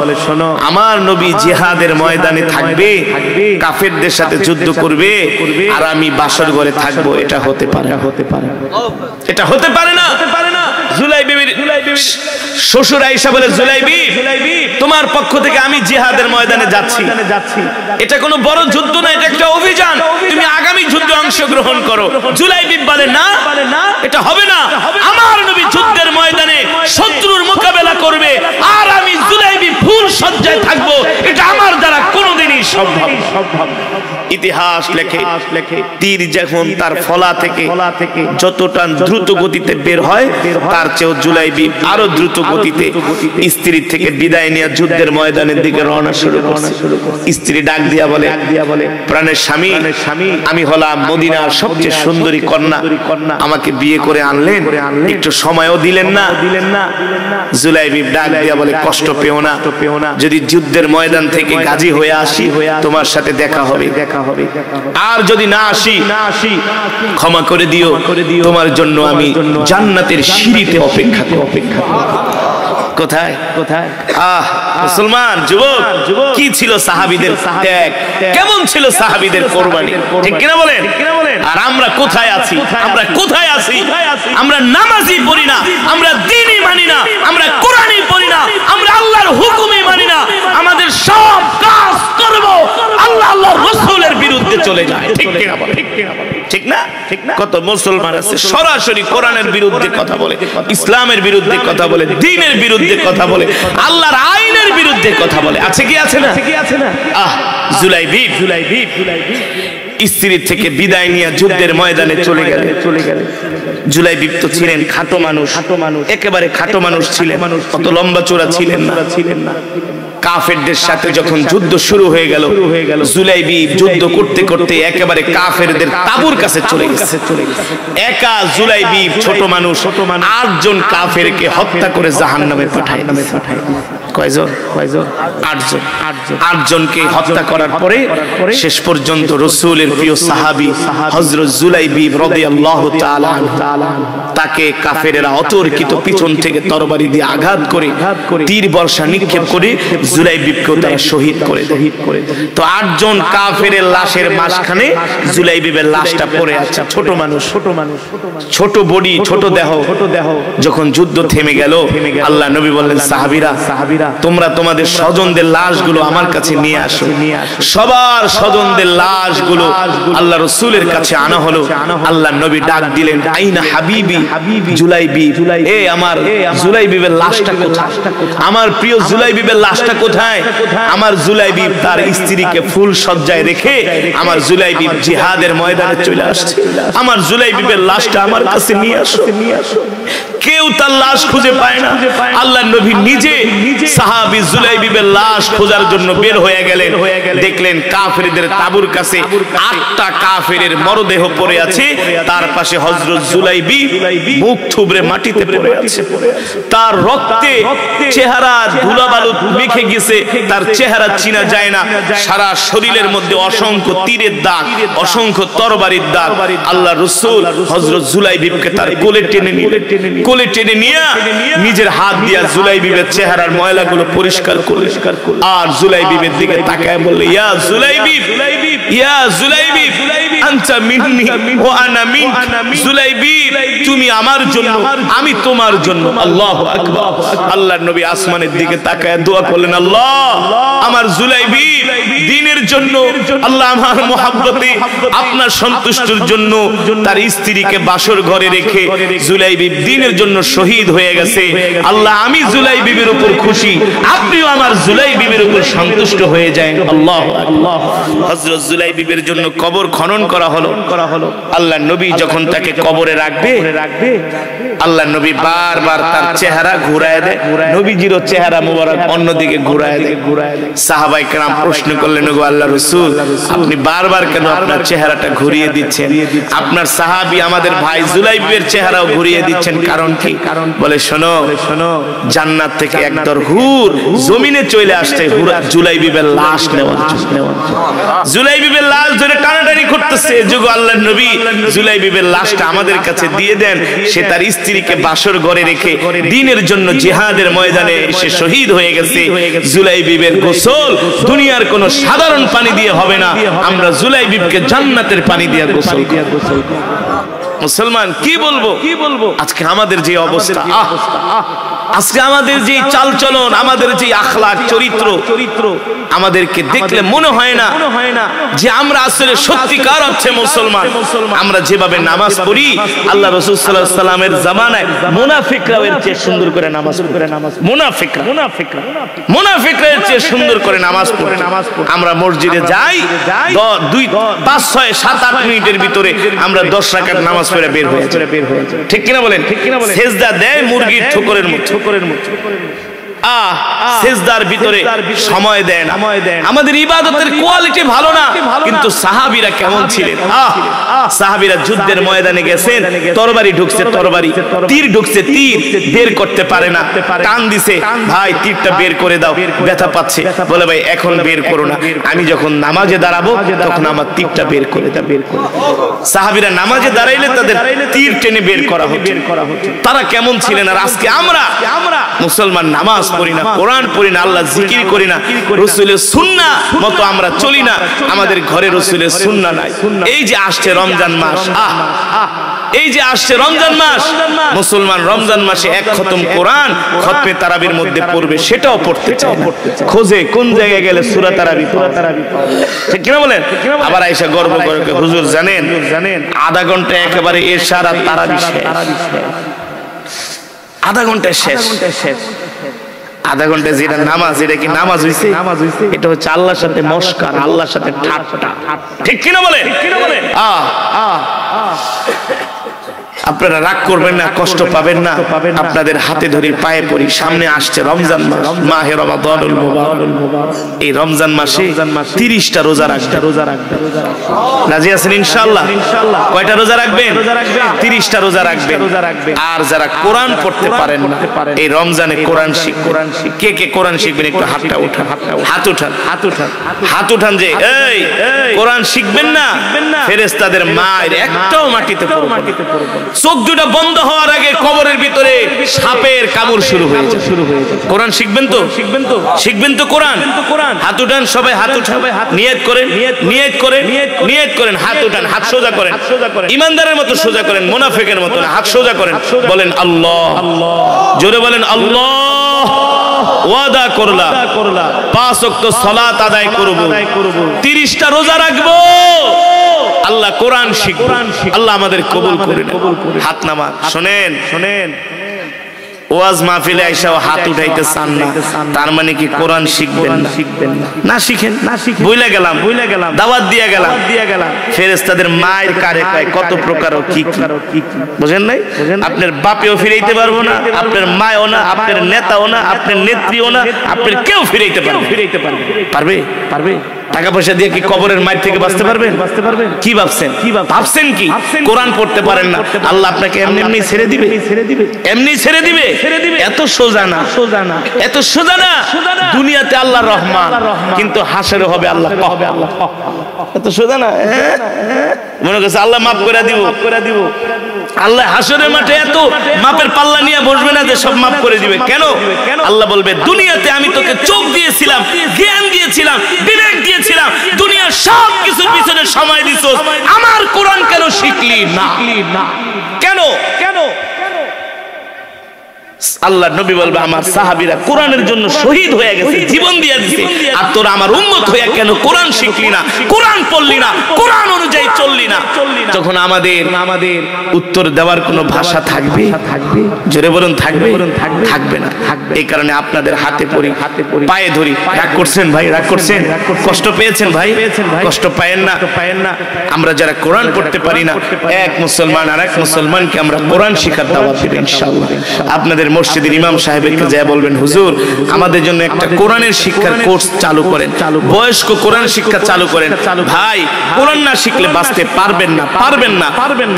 আমার নবী জিহাদের ময়দানে থাকবে, কাফেরদের সাথে যুদ্ধ করবে, আর আমি বাসর ঘরে থাকবো, এটা হতে পারে না। জুলাইবির শ্বশুর আয়েশা বলে, জুলাইবি তোমার পক্ষ থেকে আমি জিহাদের ময়দানে যাচ্ছি, এটা কোনো বড় যুদ্ধ না, এটা একটা অভিযান, তুমি আগামী যুদ্ধে অংশগ্রহণ করো। জুলাইবি বলে, না, এটা হবে না, আমার নবী যুদ্ধের ময়দানে শত্রুর মোকাবেলা করবে, আর আমি জুলাইবি ফুল সজ্জায় থাকবো, এটা আমার দ্বারা কোনোদিনই সম্ভব। ইতিহাস লেখে তীর যখন তার ফলা থেকে যতটা দ্রুত গতিতে বের হয়, তার চেয়েও জুলাইবি আরো দ্রুত গতিতে স্ত্রীর থেকে বিদায় নিয়ে যুদ্ধের ময়দানের দিকে রওনা শুরু করছে। স্ত্রী ডাক দিয়া বলে, প্রাণের স্বামী, আমি হলাম মদিনার সবচেয়ে সুন্দরী কন্যা, আমাকে বিয়ে করে আনলেন, একটু সময়ও দিলেন না। জুলাইবি ডাক দিয়া বলে, কষ্ট পেও না, যদি যুদ্ধের ময়দান থেকে গাজী হয়ে আসি তোমার সাথে দেখা হবে, আর যদি না আসি ক্ষমা করে দিও, তোমার জন্য আমি জান্নাতের সিঁড়িতে অপেক্ষা করব। কোথায়? মুসলমান যুবক, কি ছিল সাহাবীদের ত্যাগ, কেমন ছিল সাহাবীদের কোরবানি, ঠিক কিনা বলেন? আর আমরা কোথায় আছি? আমরা নামাজই পড়ি না, আমরা দ্বীনই মানি না, আমরা কোরআনই পড়ি না, আমরা আল্লাহর হুকুমই মানি না, আমাদের সব কাজ করব আল্লাহর রাসূলের বিরুদ্ধে চলে যায়। ঠিক কিনা বলেন? ঠিক না? কত মুসলমান আছে সরাসরি কোরআনের বিরুদ্ধে কথা বলে, ইসলামের বিরুদ্ধে কথা বলে, দ্বীনের বিরুদ্ধে কথা বলে, আল্লাহর আইনের বিরুদ্ধে বিরুদ্ধে কথা বলে। আছে কি আছে না? জুলাইবিব স্ত্রীর থেকে বিদায় নিয়ে যুদ্ধের ময়দানে চলে গেলেন। জুলাইবিব তো ছিলেন খাটো মানুষ, একেবারে খাটো মানুষ ছিলেন, অত লম্বা চওড়া ছিলেন না। কাফেরদের সাথে যখন যুদ্ধ শুরু হয়ে গেল, জুলাইবিব যুদ্ধ করতে করতে একেবারে কাফেরদের তাঁবুর কাছে চলে গেছে। একা জুলাইবিব ছোট মানুষ 8 জন কাফেরকে হত্যা করে জাহান্নামে পাঠায়। কয়জন? 8 জনকে হত্যা করার পরে শেষ পর্যন্ত রাসূলের প্রিয় সাহাবী হযরত জুলাইবিব রাদিয়াল্লাহু তাআলা তাকে কাফেরেরা অতর্কিত পিছন থেকে তরবারি দিয়ে আঘাত করে তীর বর্ষা নিক্ষেপ করে জুলাইবিবকে তারা শহীদ করে দেয়। তো 8 জন কাফেরের লাশের মাঝখানে জুলাইবিবের লাশটা পড়ে আছে। ছোট মানুষ, ছোট বডি, ছোট দেহ। যখন যুদ্ধ থেমে গেল, আল্লাহ নবী বললেন, সাহাবীরা তোমরা তোমাদের স্বজনদের লাশগুলো আমার কাছে নিয়ে আসো। সবার স্বজনদের লাশগুলো আল্লাহ রাসূলের কাছে আনা হলো। আল্লাহ নবী ডাক দিলেন, আইনা হাবিবি জুলাইবিব, এ আমার জুলাইবিবের লাশটা কোথায়? আমার প্রিয় জুলাইবিবের লাশটা কোথায়? আমার জুলাইবিব তার স্ত্রীকে ফুল সজ্জায় রেখে আমার জুলাইবিব জিহাদের ময়দানে চলে আসছে। আমার জুলাইবিবের লাশটা আমার কাছে নিয়ে আসো। কেউ তার লাশ খুঁজে পায় না। আল্লাহ নবী নিজে সাহাবী জুলাইবিবের লাশ খোঁজার জন্য বের হয়ে গেলেন। দেখলেন কাফেরদের তাঁবুর কাছে 8টা কাফেরের মরদেহ পড়ে আছে, তার পাশে হযরত জুলাইবিব মুখ থুবড়ে মাটিতে পড়ে আছে। তার রক্তে চেহারা ধুলাবালু মেখে গেছে, তার চেহারা চিনা যায় না। সারা শরীরের মধ্যে অসংখ্য তীরের দাগ, অসংখ্য তরবারির দাগ। আল্লাহ রাসূল হযরত জুলাইবিবকে তার কোলে টেনে নিয়ে নিজের হাত দিয়ে জুলাইবিবের চেহারার ময়লাগুলো পরিষ্কার করলেন। আর জুলাইবিবের দিকে তাকায় বললেন, ইয়া জুলাইবিব, ইয়া জুলাইবিব, আনতা মিন্নি ওয়া আনা মিনক। জুলাইবিব, তুমি আমার জন্য, আমি তোমার জন্য। আল্লাহু আকবার। আল্লাহর নবী আসমানের দিকে তাকায় দোয়া করলেন, আল্লাহ আমার জুলাইবিব দ্বীনের জন্য, আল্লাহ আমার মহব্বতে আপনার সন্তুষ্টির জন্য তার স্ত্রীকে বাসর ঘরে রেখে জুলাইবিব দ্বীনের জন্য শহীদ হয়ে গেছে। আল্লাহ আমি জুলাইবিবের উপর খুশি, আপনিও আমার জুলাইবিবের উপর সন্তুষ্ট হয়ে যান। আল্লাহু আকবার। হযরত জুলাইবিবের জন্য কবর খনন করা হলো। আল্লাহ নবী যখন তাকে কবরে রাখবে, আল্লাহ নবী বারবার তার চেহারা ঘুরায় দেয়। নবীজিরও চেহারা মোবারক অন্যদিকে ঘুরায় দেয়। সাহাবায়ে কেরাম প্রশ্ন করলেন, ওগো আল্লাহর রাসূল, আপনি বারবার কেন আপনার চেহারাটা ঘুরিয়ে দিচ্ছেন? আপনার সাহাবী আমাদের ভাই জুলাইবিবের চেহারাও ঘুরিয়ে দিচ্ছেন, কারণ কি? বলে, শোনো, জান্নাত থেকে একদর হুর জমিনে চলে আসছে জুলাইবিবের লাশ নেওয়ার জন্য। জুলাইবিবের লাশ ধরে টানাটানি করতেছে। যুগ আল্লাহর নবী জুলাইবিবের লাশটা আমাদের কাছে দিয়ে দেন। সে তার স্ত্রীকে বাসর ঘরে রেখে দ্বীনের জন্য জিহাদের ময়দানে এসে শহীদ হয়ে গেছে। জুলাইবিবের গোসল দুনিয়ার কোন সাধারণ পানি দিয়ে হবে না, আমরা জুলাইবিবকে জান্নাতের পানি দিয়ে গোসল। মুসলমান কি বলবো আজকে আমাদের যে অবস্থা, আজকে আমাদের যে চালচলন, আমাদের যে আখলাক চরিত্র, আমাদেরকে দেখলে মনে হয় না যে আমরা আসলে সত্যিকার অর্থে মুসলমান। আমরা যেভাবে নামাজ পড়ি, আল্লাহ রাসূল সাল্লাল্লাহু আলাইহি ওয়াসাল্লামের জামানায় মুনাফিকরাও এর চেয়ে সুন্দর করে নামাজ পড়ে। মুনাফিকরা এর চেয়ে সুন্দর করে নামাজ পড়ে। আমরা মসজিদে যাই, 2, 5, 6, 7, 8 মিনিটের ভিতরে আমরা 10 রাকাত নামাজ পড়ে বের হয়ে যাই। ঠিক কিনা বলেন? সেজদা দেয় মুরগির ঠোকরের মতো। সেজদার ভিতরে সময় দেয় না। আমাদের ইবাদতের কোয়ালিটি ভালো না। কিন্তু সাহাবীরা কেমন ছিলেন? সাহাবীরা যুদ্ধের ময়দানে গেছেন, তরবারি ঢুকছে, তরবারি, তীর ঢুকছে, তীর বের করতে পারে না। টান দিছে, ভাই তীরটা বের করে দাও, ব্যথা পাচ্ছে। বলে, ভাই এখন বের করো না, আমি যখন নামাজে দাঁড়াবো তখন আমার তীরটা বের করে দাও। সাহাবীরা নামাজে দাঁড়াইলে তাদের তীর টেনে বের করা হতো। তারা কেমন ছিলেন? আর আজকে আমরা মুসলমান নামাজ পড়ি না, কোরআন পড়ি না, আল্লাহ জিকির করি না, রাসূলের সুন্নাহ মতো আমরা চলি না, আমাদের ঘরে রাসূলের সুন্নাহ নাই। এই যে আসছে রমজান মাস, এই যে আসছে রমজান মাস, মুসলমান রমজান মাসে 1 খতম কোরআন খতমে তারাবির মধ্যে পড়বে, সেটাও পড়তে চায় না। খোঁজে কোন জায়গায় গেলে সূরা তারাবি, ঠিক কিনা বলেন? আবার আয়েশা গর্ব করে, হুজুর জানেন আধা ঘন্টা একেবারে ইশার আর তারাবি শেষ, আধা ঘন্টা শেষ। আধা ঘন্টা যেটা নামাজ, এটা কি নামাজ হইছে? এটা হচ্ছে আল্লাহর সাথে মস্কার, আল্লাহর সাথে ঠাট্টা। ঠিক কিনা বলে? আপনারা রাগ করবেন না, কষ্ট পাবেন না, আপনাদের হাতে ধরে পায়ে পড়ি। সামনে আসছে রমজান মাস, মাহে রমাদানুল মুবারক। এই রমজান মাসে 30টা রোজা রাখবেন। রাজি আছেন ইনশাআল্লাহ? কয়টা রোজা রাখবেন? 30টা রোজা রাখবেন। আর যারা কোরআন পড়তে পারেন না, এই রমজানে কোরআন শিখবেন। কে কে কোরআন শিখবেন একটু হাতটা উঠান, হাত উঠান, হাত উঠান। যে এই কোরআন শিখবেন না, ফেরেশতাদের মায়ের একটাও মাটিতে পড়বে না। চোখ দুটো বন্ধ হওয়ার আগে কবরের ভিতরে সাপের কামড় শুরু হয়ে যাবে। কোরআন শিখবেন তো? শিখবেন তো কোরআন? হাত উঠান সবাই, হাত উঠান, নিয়ত করেন, নিয়ত করেন, নিয়ত করেন, হাত উঠান, হাত সোজা করেন, ইমানদারের মতো সোজা করেন, মুনাফিকের মতো না, হাত সোজা করেন। বলেন আল্লাহ, জোরে বলেন আল্লাহ। ওয়াদা করলাম 5 ওয়াক্ত সালাত আদায় করব, 30টা রোজা রাখবো, আল্লাহ কোরআন শিখব, আল্লাহ আমাদের কবুল করে নেন। হাত নামান। শুনেন, ওয়াজ মাহফিলে আইসা হাত উঠাইতে চান না, তার মানে কি কোরআন শিখবেন না? না শিখেন, ভুলে গেলাম, দাওয়াত দিয়ে গেলাম। ফেরেশতাদের মায়ের কারে কয় কত প্রকার ও কি কি, বুঝেন নাই? আপনার বাপেও ফিরাইতে পারবো না, আপনার মাও না, আপনার নেতাও না, আপনার নেত্রীও না, আপনার কেউ ফিরাইতে পারবে? টাকা পয়সা দিয়ে কি কবরের মায়ের থেকে বাঁচতে পারবেন? কি ভাবছেন? কি কোরআন পড়তে পারেন না, আল্লাহ আপনাকে এমনি ছেড়ে দিবে? এমনি ছেড়ে দিবে? এত সোজা না, এত সোজা না। দুনিয়াতে আল্লাহ রহমান, কিন্তু হাসরে হবে আল্লাহ। এত সোজা না। মনে করছে আল্লাহ মাফ করে দিব। আল্লাহ হাসরের মাঠে এত মাপের পাল্লা নিয়ে বসবে না যে সব মাফ করে দিবে। কেন? আল্লাহ বলবে দুনিয়াতে আমি তোকে চোখ দিয়েছিলাম, জ্ঞান দিয়েছিলাম, বিবেক দিয়েছিলাম, দুনিয়ার সব কিছুর পিছনে সময় দিছস, আমার কোরআন কেন শিখলি না? কেন? আল্লাহ নবী বলবে আমার সাহাবীরা কোরআনের জন্য শহীদ হয়ে গেছে, জীবন দিয়ে দিয়েছে, আর তোরা আমার উম্মত হয়ে কেন কোরআন শিখলি না, কোরআন পড়লি না, কোরআন অনুযায়ী চললি না? তখন আমাদের উত্তর দেওয়ার কোনো ভাষা থাকবে? জোরে বলুন, থাকবে না। এই কারণে আপনাদের হাতে পড়ি, পায়ে ধরি। রাগ করছেন ভাই? রাগ করছেন? কষ্ট পেয়েছেন ভাই? কষ্ট পায়েন না। আমরা যারা কোরআন পড়তে পারি না, এক মুসলমান আর এক মুসলমানকে আমরা কোরআন শিখার দাওয়াত দেব ইনশাআল্লাহ। আপনাদের মসজিদের ইমাম সাহেবকে যা বলবেন, হুজুর আমাদের জন্য একটা কোরআনের শিক্ষার কোর্স চালু করেন, বয়স্ক কোরআন শিক্ষা চালু করেন। ভাই কোরআন না শিখলে বাঁচতে পারবেন না।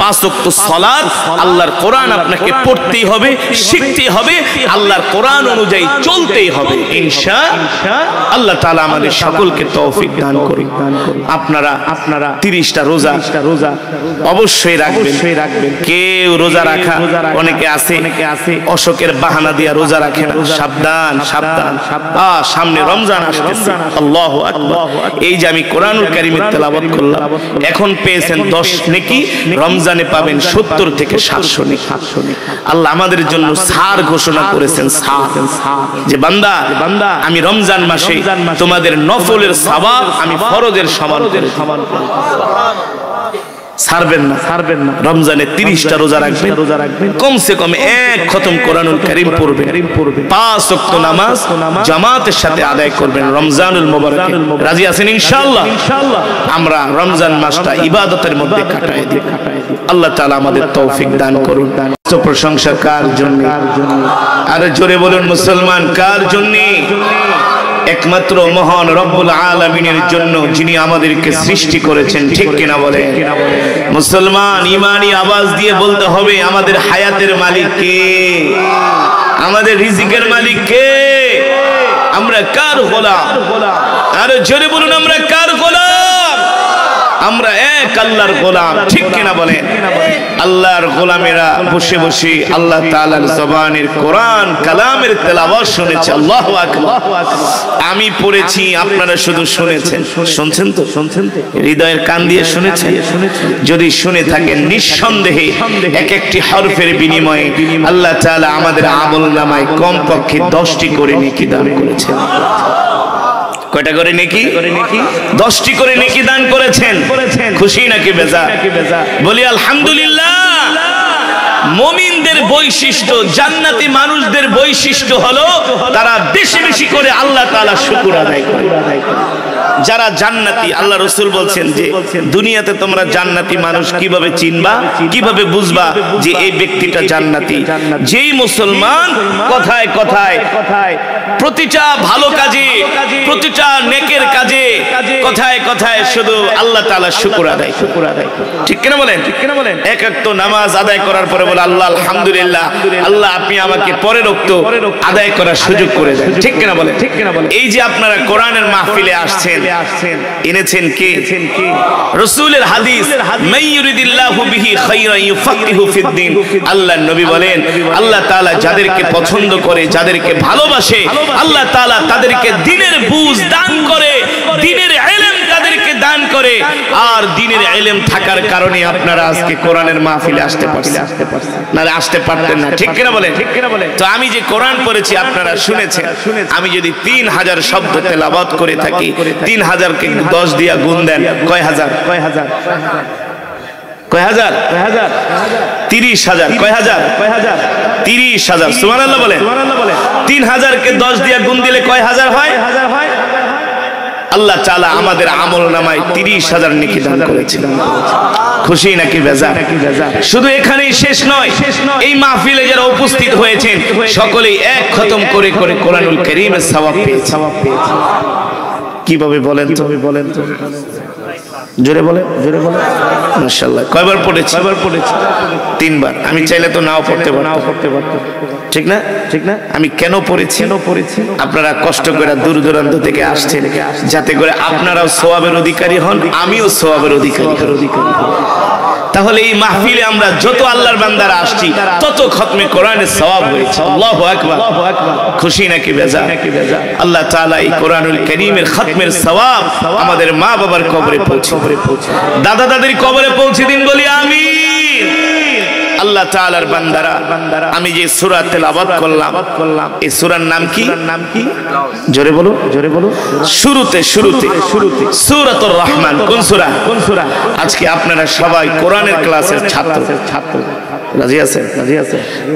5 ওয়াক্ত সালাত, আল্লাহর কোরআন আপনাকে পড়তেই হবে, শিখতেই হবে, আল্লাহর কোরআন অনুযায়ী চলতেই হবে ইনশাআল্লাহ। আল্লাহ তাআলা আমাদের সকলকে তৌফিক দান করুন। আপনারা 30টা রোজা অবশ্যই রাখবেন। কেউ রোজা রাখা, অনেকে আছে অশোকের বাহানা দিয়া রোজা রাখে না। সাবধান। সামনে রমজান আসতেছে, আল্লাহু আকবার। এই যে আমি কোরআনুল কারীমের তেলাওয়াত করলাম, এখন পেয়েছেন 10 নেকি, রমজানে পাবেন 70 থেকে 700 নেকি। আল্লাহ আমাদের জন্য সার ঘোষণা করেছেন, যে বান্দা আমি রমজান মাসে তোমাদের নফলের সওয়াব আমি ফরজের সমান করে ছাড়বেন না। রমজানে 30টা রোজা রাখবেন, কমসে কম 1 খতম কোরআনুল কারীম পড়বেন, 5 ওয়াক্ত নামাজ জামাতের সাথে আদায় করবেন রমজানুল মুবারকে। রাজি আছেন ইনশাআল্লাহ? আমরা রমজান মাসটা ইবাদতের মধ্যে কাটাই দিই। আল্লাহ তাআলা আমাদের তৌফিক দান করুন। প্রশংসা কার জন্য? আরে জোরে বলুন মুসলমান, কার জন্য? একমাত্র মহান রব্বুল আলামিনের জন্য, যিনি আমাদেরকে সৃষ্টি করেছেন। ঠিক কিনা বলে? মুসলমান ইমানি আওয়াজ দিয়ে বলতে হবে, আমাদের হায়াতের মালিক কে? আমাদের রিজিকের মালিক কে? আমরা কার গোলাম? আরে জোরে বলুন, আমরা কার গোলাম? আমরা এক আল্লাহর গোলাম। ঠিক কিনা বলেন? আল্লাহর গোলামেরা বসে বসে আল্লাহ তাআলার জবানের কোরআন কালামের তেলাওয়াত শুনেছে। আল্লাহু আকবার। আমি পড়েছি, আপনারা শুধু শুনছেন তো? হৃদয়ের কান দিয়ে শুনেছেন? যদি শুনে থাকেন, নিঃসন্দেহে এক একটি হরফের বিনিময়ে আল্লাহ তাআলা আমাদের আমলনামায় কমপক্ষে 10টি করে নেকি দান করেছেন। কয়টা করে নেকি? 10টি করে নেকি দান করেছেন। খুশি নাকি বেজা? বলি আলহামদুলিল্লাহ। মুমিনদের বৈশিষ্ট্য, জান্নাতি মানুষদের বৈশিষ্ট্য হলো তারা বেশি বেশি করে আল্লাহ তাআলার শুকর আদায় করে। যারা জান্নাতি, আল্লাহ রাসূল বলছেন যে দুনিয়াতে তোমরা জান্নাতি মানুষ কিভাবে চিনবা, কিভাবে বুঝবা যে এই ব্যক্তিটা জান্নাতি? যেই মুসলমান কথায় কথায় প্রতিটা ভালো কাজে, প্রতিটা নেকের কাজে কথায় কথায় শুধু আল্লাহ তাআলার শুকর আদায়, ঠিক কিনা বলেন? এক এক তো নামাজ আদায় করার পরে বলে আল্লাহ আলহামদুলিল্লাহ, আল্লাহ আপনি আমাকে পরের ওয়াক্ত আদায় করার সুযোগ করে দেন, ঠিক কিনা বলেন? এই যে আপনারা কোরআনের মাহফিলে আসছেন, এনেছেন কে? রাসূলের হাদিস, মান ইউরিদিল্লাহু বিহি খায়রান ইউফাক্কিহু ফিদ্দিন। আল্লাহর নবী বলেন আল্লাহ তাআলা যাদেরকে পছন্দ করে, যাদেরকে ভালোবাসে, আল্লাহ তাআলা তাদেরকে দ্বীনের বুঝ দান করে, দ্বীনের ইলম তাদেরকে দান করে। আর দ্বীনের ইলম থাকার কারণে আপনারা আজকে কোরআনের মাহফিলে আসতে পারছেন, না আসতে পারতেন না, ঠিক কিনা বলেন? তো আমি যে কোরআন পড়েছি আপনারা শুনেছেন, আমি যদি 3000 শব্দ তেলাওয়াত করে থাকি, 3000 কে 10 দিয়া গুণ দেন, কয় হাজার? 30,000। কয় হাজার? 30,000। সুবহানাল্লাহ বলেন। 3000 কে 10 দিয়া গুণ দিলে কয় হাজার হয়? আল্লাহ তাআলা আমাদের আমল নামায় 30,000 নেকি দান করেছেন। খুশি নাকি বেজার? শুধু এখানেই শেষ নয়, এই মাহফিলে যারা উপস্থিত হয়েছেন সকলেই এক খতম করে করে কোরআনুল কারীমের সওয়াব পেয়েছে। কিভাবে বলেন তো? জোরে বলেন, জোরে বলেন। মাশাআল্লাহ। কয়বার পড়েছি? 3বার। আমি চাইলে তো নাও পড়তে পারতাম, ঠিক না? আমি কেন পড়েছি? আপনারা কষ্ট করে দূর দূরান্ত থেকে আসছেন যাতে করে আপনারাও সওয়াবের অধিকারী হন, আমিও সওয়াবের অধিকারী হই। তাহলে এই মাহফিলে আমরা যত আল্লাহর বান্দারা আসছি তত খতমে কোরআনের সওয়াব হয়েছে। আল্লাহু আকবার। খুশি নাকি বেজার? আল্লাহ তাআলা এই কোরআনুল কারীমের খতমের সওয়াব আমাদের মা বাবার কবরে পৌঁছে, দাদা দাদির কবরে পৌঁছে দিন, বলি আমিন। আল্লাহ তাআলার বান্দারা, আমি যে সূরা তেলাওয়াত করলাম, এই সূরার নাম কি? জোরে বলো, জোরে বলো। শুরুতে সূরাতুর রহমান। কোন সূরা? আজকে আপনারা সবাই কোরআনের ক্লাসের ছাত্র। রাজি আছেন?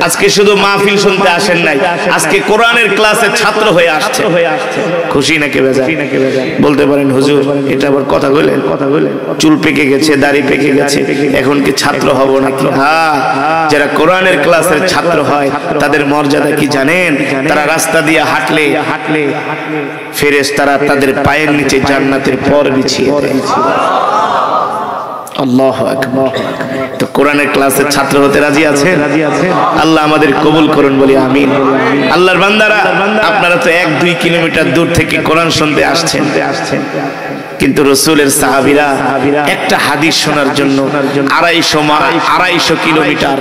আজকে শুধু মাহফিল শুনতে আসেন নাই, আজকে কোরআনের ক্লাসের ছাত্র হয়ে আসছে। খুশি নাকি বেজার? বলতে পারেন হুজুর এটা আবার কথা বলেন, চুল পেকে গেছে, দাড়ি পেকে গেছে, এখন কি ছাত্র হব নাকি? হ্যাঁ, যারা কোরআনের ক্লাসের ছাত্র হয় তাদের মর্যাদা কি জানেন? তারা রাস্তা দিয়ে হাঁটলে ফেরেশতারা তাদের পায়ের নিচে জান্নাতের পর বিছিয়ে দেয়। আল্লাহু আকবার। তো কোরআনের ক্লাসের ছাত্র হতে রাজি আছেন? আল্লাহ আমাদের কবুল করুন, বলি আমিন। আল্লাহর বান্দারা, আপনারা তো 1-2 কিলোমিটার দূর থেকে কোরআন শুনতে আসছেন, কিন্তু রাসূলের সাহাবীরা একটা হাদিস শোনার জন্য 250 কিলোমিটার,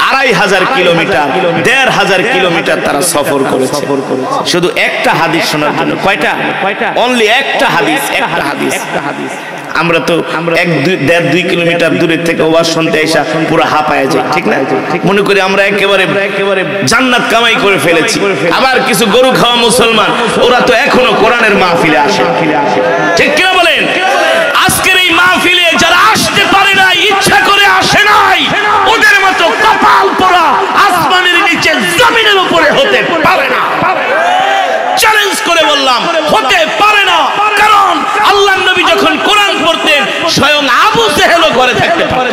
2500 কিলোমিটার, 1500 কিলোমিটার তারা সফর করেছে শুধু একটা হাদিস শোনার জন্য। কয়টা? অনলি একটা হাদিস। আমরা তো 1-2 কিলোমিটার দূরের থেকে ওয়াজ শুনতে এসে পুরো হাঁপায় যায়, ঠিক না? মনে করি আমরা একেবারে জান্নাত কামাই করে ফেলেছি। আবার কিছু গরু খাওয়া মুসলমান, ওরা তো এখনো কোরআনের মাহফিলে আসে, ঠিক কিনা বলেন? আজকের এই মাহফিলে যারা আসতে পারে না, ইচ্ছা করে আসে নাই, ওদের মতো কপাল পোড়া আসমানের নিচে জমিনের উপরে হতে পারে না। চ্যালেঞ্জ করে বললাম, হতে পারে না। কারণ আল্লাহর নবী যখন কোরআন পড়তেন স্বয়ং আবু জেহেলও ঘরে থাকতে পারত।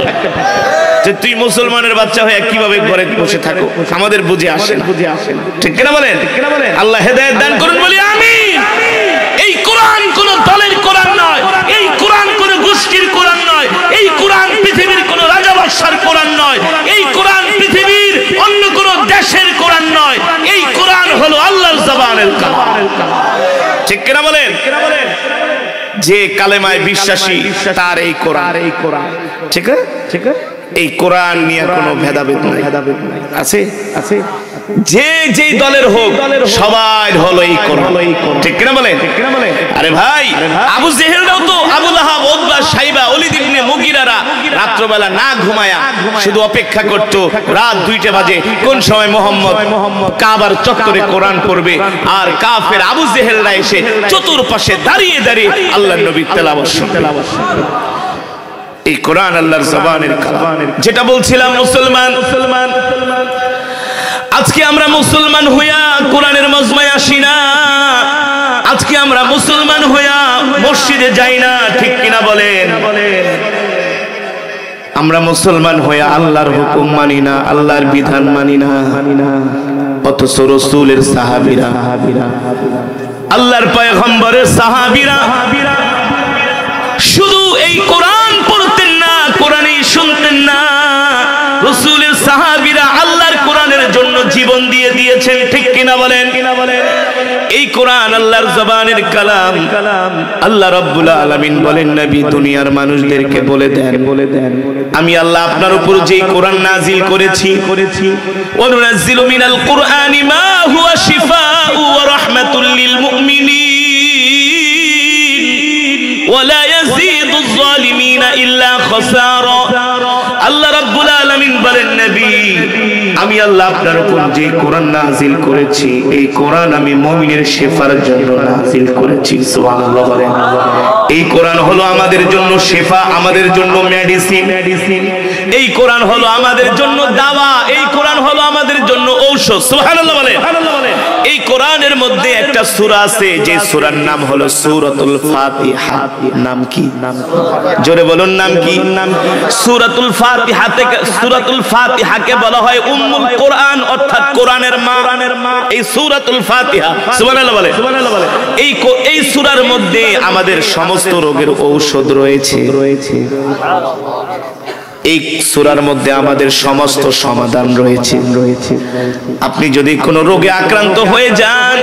যে তুই মুসলমানের বাচ্চা হয়ে কিভাবে ঘরে বসে থাকো, আমাদের বুঝে আসে না, ঠিক কিনা বলেন? আল্লাহ হেদায়েত দান করুন, বলি আমিন। এই কোরআন কোন দলের কোরআন নয়, এই কোরআন কোন গোষ্ঠীর কোরআন নয়, এই কোরআন পৃথিবীর কোন রাজা বাদশার কোরআন নয়, এই কোরআন পৃথিবীর অন্য কোন দেশের কোরআন নয়, এই কোরআন হলো আল্লাহর জবানের কালাম, ঠিক কিনা বলেন? যে কালেমায় বিশ্বাসী তার এই কোরআন, ঠিক আছে? এই কোরআন নিয়ে কোনো ভেদাভেদ নাই। আছে? যেই দলের হোক সবার হলো এই কোরআন, ঠিক কিনা বলেন? আরে ভাই, আবু জেহেলরাও তো, আবু লাহাব, উতবা, শাইবা, ওলীদ ইবনে মুগীরারা রাত্রবেলা না ঘুমায়া শুধু অপেক্ষা করত রাত 2টা বাজে কোন সময় মুহাম্মদ কাবার চত্বরে কোরআন পড়বে, আর কাফের আবু জেহেলরা এসে চতুর্পাশে দাঁড়িয়ে দাঁড়িয়ে আল্লাহর নবীর তেলাওয়াত শুনবে। এই কোরআন আল্লাহর জবানের কালাম। যেটা বলছিলাম মুসলমান, আজকে আমরা মুসলমান হইয়া কোরআনের মজমায় আসি না, আজকে আমরা মুসলমান হইয়া মসজিদে যাই না, ঠিক কিনা বলেন? আমরা মুসলমান হইয়া আল্লাহর হুকুম মানি না, আল্লাহর বিধান মানি না। অথচ রাসূলের সাহাবীরা, আল্লাহর পয়গম্বরের সাহাবীরা শুধু এই কোরআন পড়তেন না, কোরআনই শুনতেন না, রাসূলের সাহাবীরা আল্লাহর কোরআনের জন্য জীবন দিয়ে দিয়েছেন, ঠিক কিনা বলেন? এই কোরআন আল্লাহর জবানের কালাম। আল্লাহ রাব্বুল আলামিন বলেন, নবী দুনিয়ার মানুষদেরকে বলে দেন আমি আল্লাহ আপনার উপর যেই কোরআন নাজিল করেছি, ওয়া নুনাজ্জিলু মিনাল কুরআনি মা হুয়া শিফাউ ওয়া রাহমাতুল লিল মুমিনিন ওয়া লা ইয়াজিদুজ যালিমিনা ইল্লা খাসারা। আল্লাহ রাব্বুল আলামিন বলেন, নবী আমি আল্লাহ আপনার উপর যে কোরআন নাজিল করেছি, এই কোরআন আমি মুমিনের শিফার জন্য নাজিল করেছি। সুবহানাল্লাহ বলেন। এই কোরআন হলো আমাদের জন্য শিফা, আমাদের জন্য মেডিসিন। এই কোরআন হলো আমাদের জন্য দাওয়া, এই কোরআন হলো আমাদের জন্য ঔষধ। সুবহানাল্লাহ বলেন। এই কোরআনের মধ্যে একটা সূরা আছে, যে সূরার নাম হলো সূরাতুল ফাতিহা। নাম কি? জোরে বলুন, নাম কি? সূরাতুল ফাতিহা থেকে, সূরাতুল ফাতিহাকে বলা হয় উম্মুল কোরআন, অর্থাৎ কোরআনের মা। এই সূরাতুল ফাতিহা, সুবহানাল্লাহ বলে। এই সূরার মধ্যে আমাদের সমস্ত রোগের ঔষধ রয়েছে। এই সূরার মধ্যে আমাদের সমস্ত সমাধান রয়েছে। আপনি যদি কোনো রোগে আক্রান্ত হয়ে যান,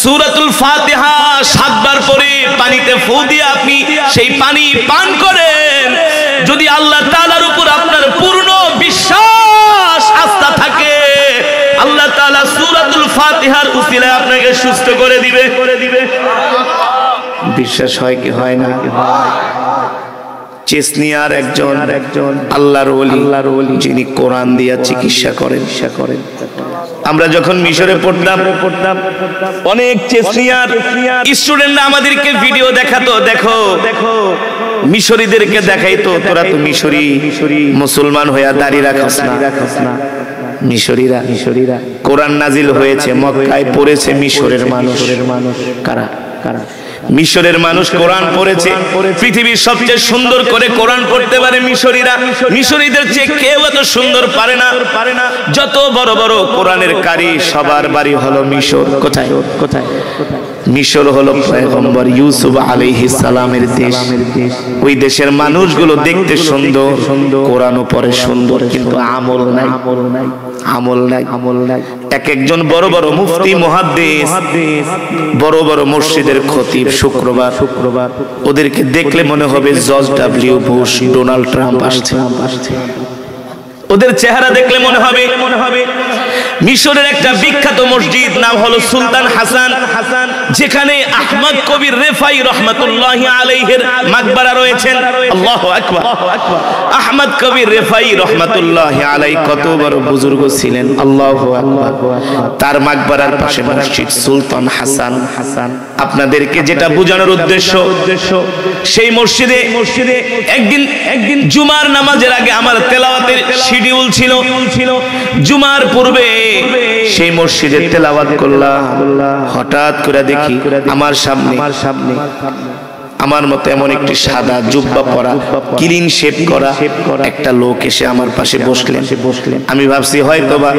সূরাতুল ফাতিহা 7 বার পরে পানিতে ফু দিয়ে আপনি সেই পানি পান করেন, যদি আল্লাহ তাআলার উপর আপনার পূর্ণ বিশ্বাস আস্থা থাকে, আল্লাহ তাআলা সূরাতুল ফাতিহার উসিলায় আপনাকে সুস্থ করে দিবে। বিশ্বাস হয় কি হয় না? চেসনিয়ার একজন আল্লাহর ওলি, যিনি কোরআন দিয়ে চিকিৎসা করেন। আমরা যখন মিশরে পড়তাম, অনেক চেসনিয়ার স্টুডেন্টরা আমাদেরকে ভিডিও দেখাতো, দেখো মিশরীদেরকে দেখাইতো, তোরা তো মিশরী, মুসলমান হইয়া দাড়ি রাখছ না। মিশরীরা কোরআন নাজিল হয়েছে মক্কায়, পড়েছে মিশরের মানুষ। কারা? মিশরের মানুষ কোরআন পড়েছে। পৃথিবীর সবচেয়ে সুন্দর করে কোরআন পড়তে পারে মিশরীরা। মিশরীদের চেয়ে কেউ এত সুন্দর পারে না। যত বড় বড় কোরআনের কারি, সবার বাড়ি হলো মিশর। কোথায়? মিশর হলো পয়গম্বর ইউসুফ আলাইহিস সালামের দেশ। ওই দেশের মানুষগুলো দেখতে সুন্দর, কোরআনও পড়ে সুন্দর, কিন্তু আমল নাই। এক একজন বড় বড় মুফতি, মুহাদ্দিস, বড় বড় মসজিদের খতিব, শুক্রবার ওদেরকে দেখলে মনে হবে George W Bush, Donald Trump আসছে। ওদের চেহারা দেখলে মনে হবে। মিশরের একটা বিখ্যাত মসজিদ নাম হলো সুলতান হাসান, যেখানে আহমদ কবির রেফাই রহমাতুল্লাহি আলাইহির মাকবারা রয়েছেন। আল্লাহু আকবার। আহমদ কবির রেফাই রহমাতুল্লাহি আলাইহি কত বড় বুজুর্গ ছিলেন। আল্লাহু আকবার। তার মাকবারার পাশে মসজিদ সুলতান হাসান। আপনাদেরকে যেটা বোঝানোর উদ্দেশ্য, সেই মসজিদে একদিন জুমার নামাজের আগে আমার তেলাওয়াতের শিডিউল ছিল। জুমার পূর্বে সেই মসজিদে তেলাওয়াত করলাম। হঠাৎ করে দেখি আমার সামনে আমার মতো এমন একটি সাদা জুব্বা পরা, ক্লিন শেভ করা একটা লোক এসে আমার পাশে বসলেন। আমি ভাবছি হয়তোবা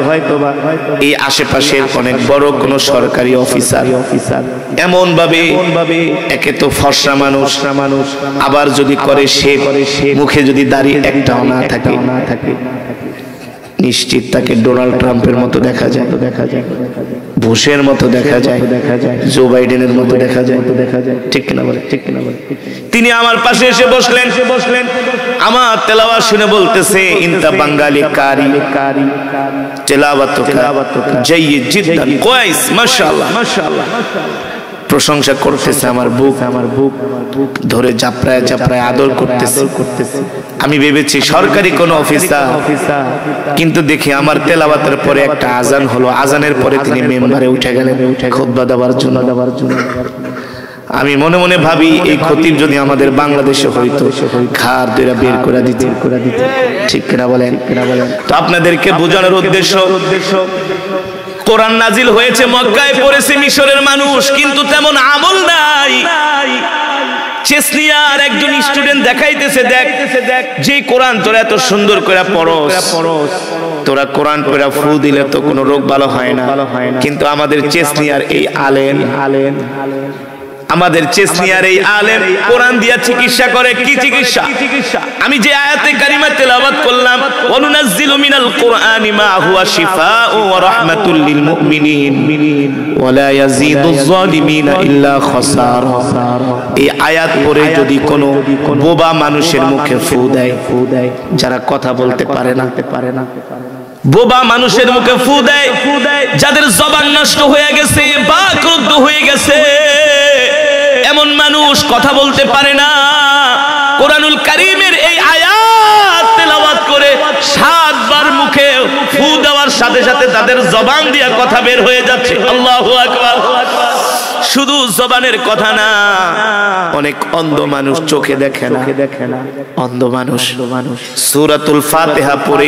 এই আশেপাশের অনেক বড় কোনো সরকারি অফিসার। এমন ভাবে একে তো ফর্সা মানুষ, আবার যদি করে শেভ, মুখে যদি দাড়ি একটাও না থাকে, নিশ্চিত তাকে ডোনাল্ড ট্রাম্পের মতো দেখা যায়, বুশের মতো দেখা যায়, জো বাইডেনের মতো দেখা যায়। ঠিক কিনা বলে? তিনি আমার পাশে এসে বসলেন। আমার তেলাওয়াত শুনে বলতেছে, ইনতা বাঙালি কারি, তেলাওয়াত জাইয়িদ জিদ্দান, কোয়াইস, মাশাআল্লাহ। প্রশংসা করতেছে, আমার বুক ধরে চাপড়ায় আদর করতেছে। আমি ভেবেছি সরকারি কোন অফিসার, কিন্তু দেখি আমার তেলাওয়াতের পরে একটা আজান হলো। আজানের পরে তিনি মেম্বারে উঠে গেলেন খুতবা দেওয়ার জন্য। আমি মনে মনে ভাবি এই খতিব যদি আমাদের বাংলাদেশে হইতো ঘাড় ধরে বের করে দিতে, ঠিক কিনা বলেন? তো আপনাদেরকে বোঝানোর উদ্দেশ্য, কোরআন নাজিল হয়েছে মক্কায়, পড়েছে মিশরের মানুষ, কিন্তু তেমন আমল নাই। চেসনিয়ার একজন স্টুডেন্ট দেখাইতেছে, দেখ যে কোরআন তোরা এত সুন্দর করে পড়স, তোরা কোরআন পড়া ফু দিলে তো কোনো রোগ ভালো হয় না, কিন্তু আমাদের চেসনিয়ার এই আলেম, আমাদের চেসনিয়ার এই আলেম কোরআন দিয়া চিকিৎসা করে। কি চিকিৎসা? আমি যে আয়াতে কারিমা তেলাওয়াত করলাম, ওয়ানুনাজ্জিলু মিনাল কুরআনি মা হুয়া শিফাউ ওয়া রাহমাতুল লিল মুমিনিন ওয়া লা ইয়াজিদুজ জালিমিনা ইল্লা খাসারা। এই আয়াত পড়ে যদি কোনো বোবা মানুষের মুখে ফু দেয়, যারা কথা বলতে পারে না, বোবা মানুষের মুখে ফু দেয়, যাদের জবান নষ্ট হয়ে গেছে, বাকরুদ্ধ হয়ে গেছে, এমন মানুষ কথা বলতে পারে না, কোরআনুল কারীমের এই আয়াত তেলাওয়াত করে 7 বার মুখে ফু দেওয়ার সাথে সাথে তাদের জবান দিয়ে কথা বের হয়ে যাচ্ছে। আল্লাহু আকবার। শুধু জবানের কথা না, অনেক অন্ধ মানুষ, চোখে দেখে না, অন্ধ মানুষ সূরাতুল ফাতিহা পড়ে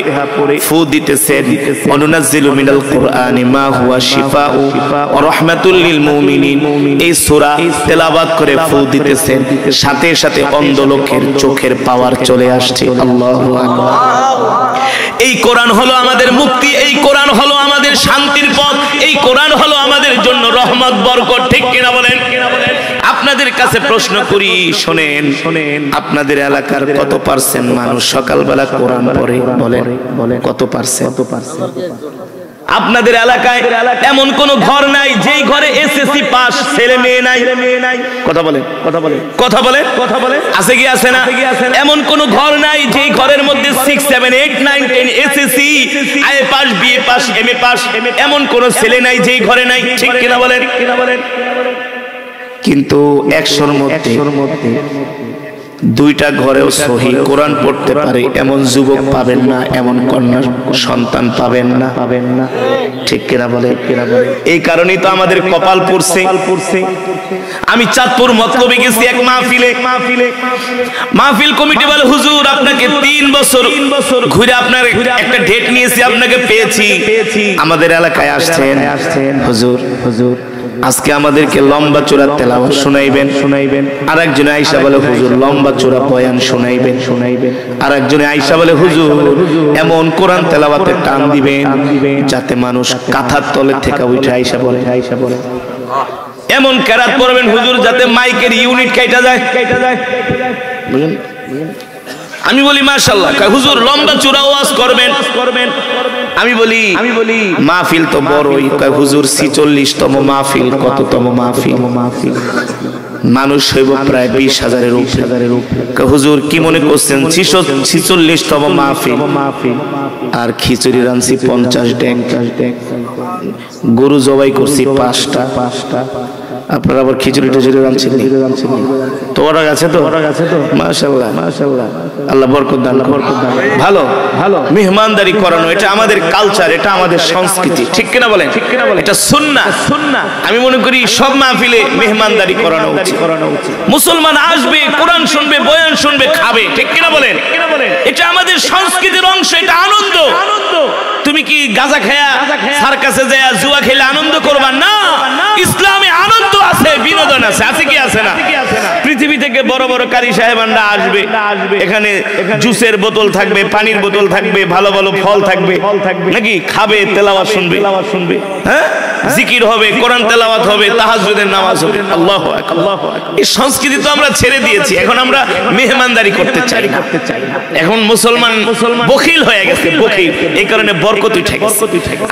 ফু দিতেছেন। ওয়ানুনাজ্জিলু মিনাল কুরআনি মা হুয়া শিফাউ ওয়া রাহমাতুল লিল মুমিনিন, এই সূরা তেলাওয়াত করে ফু দিতেছেন, সাথে সাথে অন্ধ লোকের চোখের পাওয়ার চলে আসছে। আল্লাহু আকবার। এই কোরআন হলো আমাদের মুক্তি, এই কোরআন হলো আমাদের শান্তির পথ, এই কোরআন হলো আমাদের জন্য রহমত, বরকত, ঠিক কিনা বলেন? আপনাদের কাছে প্রশ্ন করি, শোনেন, আপনাদের এলাকার কত পার্সেন্ট মানুষ সকালবেলা কোরআন পড়ে? বলেন কত পার্সেন্ট? আপনাদের এলাকায় এমন কোন ঘর নাই যেই ঘরে এসএসসি পাস ছেলে মেয়ে নাই? কথা বলে আছে কি আছে না? এমন কোন ঘর নাই যেই ঘরের মধ্যে 6, 7, 8, 9, 10 SSC, IA pass, BA pass, MA pass, এমন কোন ছেলে নাই যেই ঘরে নাই, ঠিক কিনা বলেন? কিন্তু 100-র মধ্যে 2টা ঘরেও সহি কোরআন পড়তে পারে এমন যুবক পাবেন না, এমন কন্যা সন্তান পাবেন না, ঠিক কিনা বলে? এই কারণেই তো আমাদের কপাল পড়ছে। আমি চাঁদপুর মতলবে গেছি এক মাহফিল কমিটি বলে, হুজুর আপনাকে 3 বছর ঘুরে আপনার একটা ডেট নিয়েছি, আপনাকে পেয়েছি, আমাদের এলাকায় আসছেন। হুজুর আজকে আমাদেরকে লম্বা চূড়া তেলাওয়াত শুনাইবেন। আরেকজনে আয়েশা বলে, হুজুর লম্বা চূড়া বয়ান শুনাইবেন। আরেকজনে আয়েশা বলে, হুজুর এমন কোরআন তেলাওয়াতের টান দিবেন যাতে মানুষ কাঁথার তলে থেকে উঠে। আয়েশা বলে এমন কেরাত পড়বেন হুজুর যাতে মাইকের ইউনিট কেটে যায়। বুঝলেন? আমি বলি মাশাআল্লাহ। হুজুর লম্বা চূড়া ওয়াজ করবেন। আমি বলি মাহফিল তো বড়ই। হুজুর 46তম মাহফিল। কততম মাহফিল? মানুষ হইব প্রায় 20,000-এর উপরে। হুজুর কি মনে করছেন 46তম মাহফিল, আর খিচুড়ি রাঁধছি 50 ডেক, গরু জবাই করছি 5টা। আপনারা আবার খিচুড়ি টিচুড়ি রাঁধছেন? তোরা গেছে তো মাশাআল্লাহ। আল্লাহ বরকত দান। ভালো মেহমানদারি করানো, এটা আমাদের কালচার, এটা আমাদের সংস্কৃতি, ঠিক কিনা বলেন? এটা সুন্নাহ। আমি মনে করি সব মাহফিলে মেহমানদারি করানো উচিত। মুসলমান আসবে, কোরআন শুনবে, বয়ান শুনবে, খাবে, ঠিক কিনা বলেন? এটা আমাদের সংস্কৃতির অংশ, এটা আনন্দ। তুমি কি গাঁজা খায়া সার্কাসে যায় জুয়া খেলে আনন্দ করবা? না, ইসলামে আনন্দ আছে, বিনোদন আছে, আছে কি আছে না? পৃথিবী থেকে বড় বড় কারি সাহেবানরা আসবে, এখানে জুসের বোতল থাকবে, পানির বোতল থাকবে, ভালো ভালো ফল থাকবে, নাকি খাবে, তেলাওয়াত শুনবে, হ্যাঁ, জিকির হবে, কোরআন তেলাওয়াত হবে, তাহাজ্জুদের নামাজ হবে। আল্লাহু আকবার। এই সংস্কৃতি তো আমরা ছেড়ে দিয়েছি, এখন আমরা মেহমানদারি করতে চাই। এখন মুসলমান বখিল হয়ে গেছে, বখিল। এই কারণে বরকত উঠে গেছে।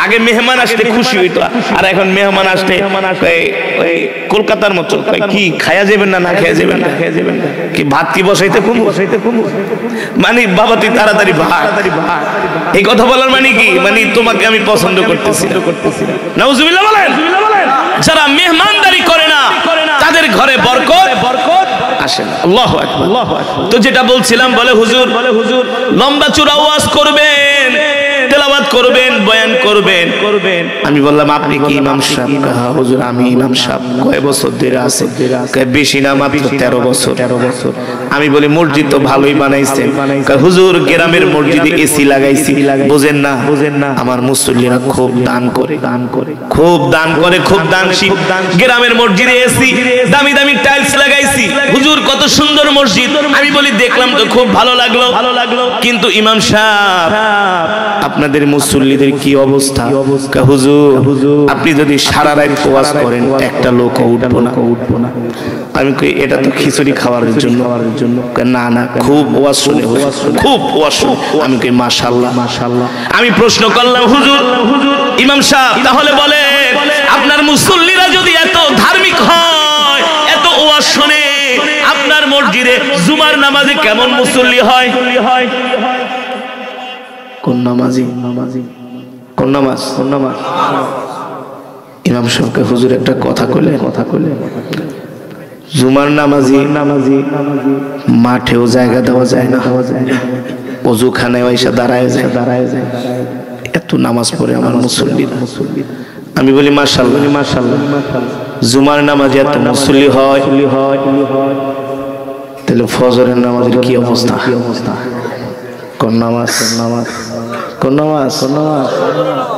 আগে মেহমান আসলে খুশি হইতো, আর এখন মেহমান আসলে কলকাতার মতো কি খায়া যাবেন না খায়া যাবেন না, কি ভাত কি বসাইতে কম, মানে বাবা তুই তাড়াতাড়ি ভাত। এই কথা বলার মানে কি? মানে তোমাকে আমি পছন্দ করতেছি। নাউজুবিল্লাহ বলেন। যারা মেহমানদারি করে না তাদের ঘরে বরকত আসে না। আল্লাহু আকবার। তো যেটা বলছিলাম, বলে হুজুর লম্বা চূড়া ওয়াজ করবেন, তেলাওয়াত করবেন, বয়ান করবেন। আমি বললাম আপনি কি ইমাম সাহেব? হ্যাঁ হুজুর আমি ইমাম সাহেব। কয় বছর ধরে আছে? বেশি না, মাত্র 13 বছর। আমি বলি মসজিদ তো ভালোই বানাইছেন। হুজুর গ্রামের মসজিদে এসি লাগাইছি, বুঝেন না আমার মুসল্লিরা খুব দান করে, খুব দানশীল। গ্রামের মসজিদে এসি, দামি দামি টাইলস লাগাইছি। হুজুর কত সুন্দর মসজিদ। আমি বলি দেখলাম তো খুব ভালো লাগলো, কিন্তু ইমাম সাহেব আপনাদের মুসল্লিদের কি অবস্থা? হুজুর আপনি যদি সারা রাত ওয়াজ করেন একটা লোক উঠবো না। আমি কই এটা তো খিচুড়ি খাওয়ার জন্য। না খুব ওয়াজ শুনে, খুব ওয়াজ শুনে। আমি কই মাশাআল্লাহ। আমি প্রশ্ন করলাম হুজুর ইমাম সাহেব তাহলে বলে আপনার মুসল্লিরা যদি এত ধার্মিক হয়, এত ওয়াজ শুনে, আপনার মসজিদে জুমার নামাজে কেমন মুসল্লি হয়? কোন নামাজ? ইমাম সাহেবকে হুজুর একটা কথা কইলে, জুমার নামাজি মাঠেও জায়গা দেওয়া যায় না, ওযুখানায় এসে দাঁড়ায় যায়। এত নামাজ পড়ে আমার মুসল্লিরা। আমি বলি মাশাআল্লাহ, জুমার নামাজে এত মুসল্লি হয়, তাহলে ফজরের নামাজের কি অবস্থা? কোন নামাজ?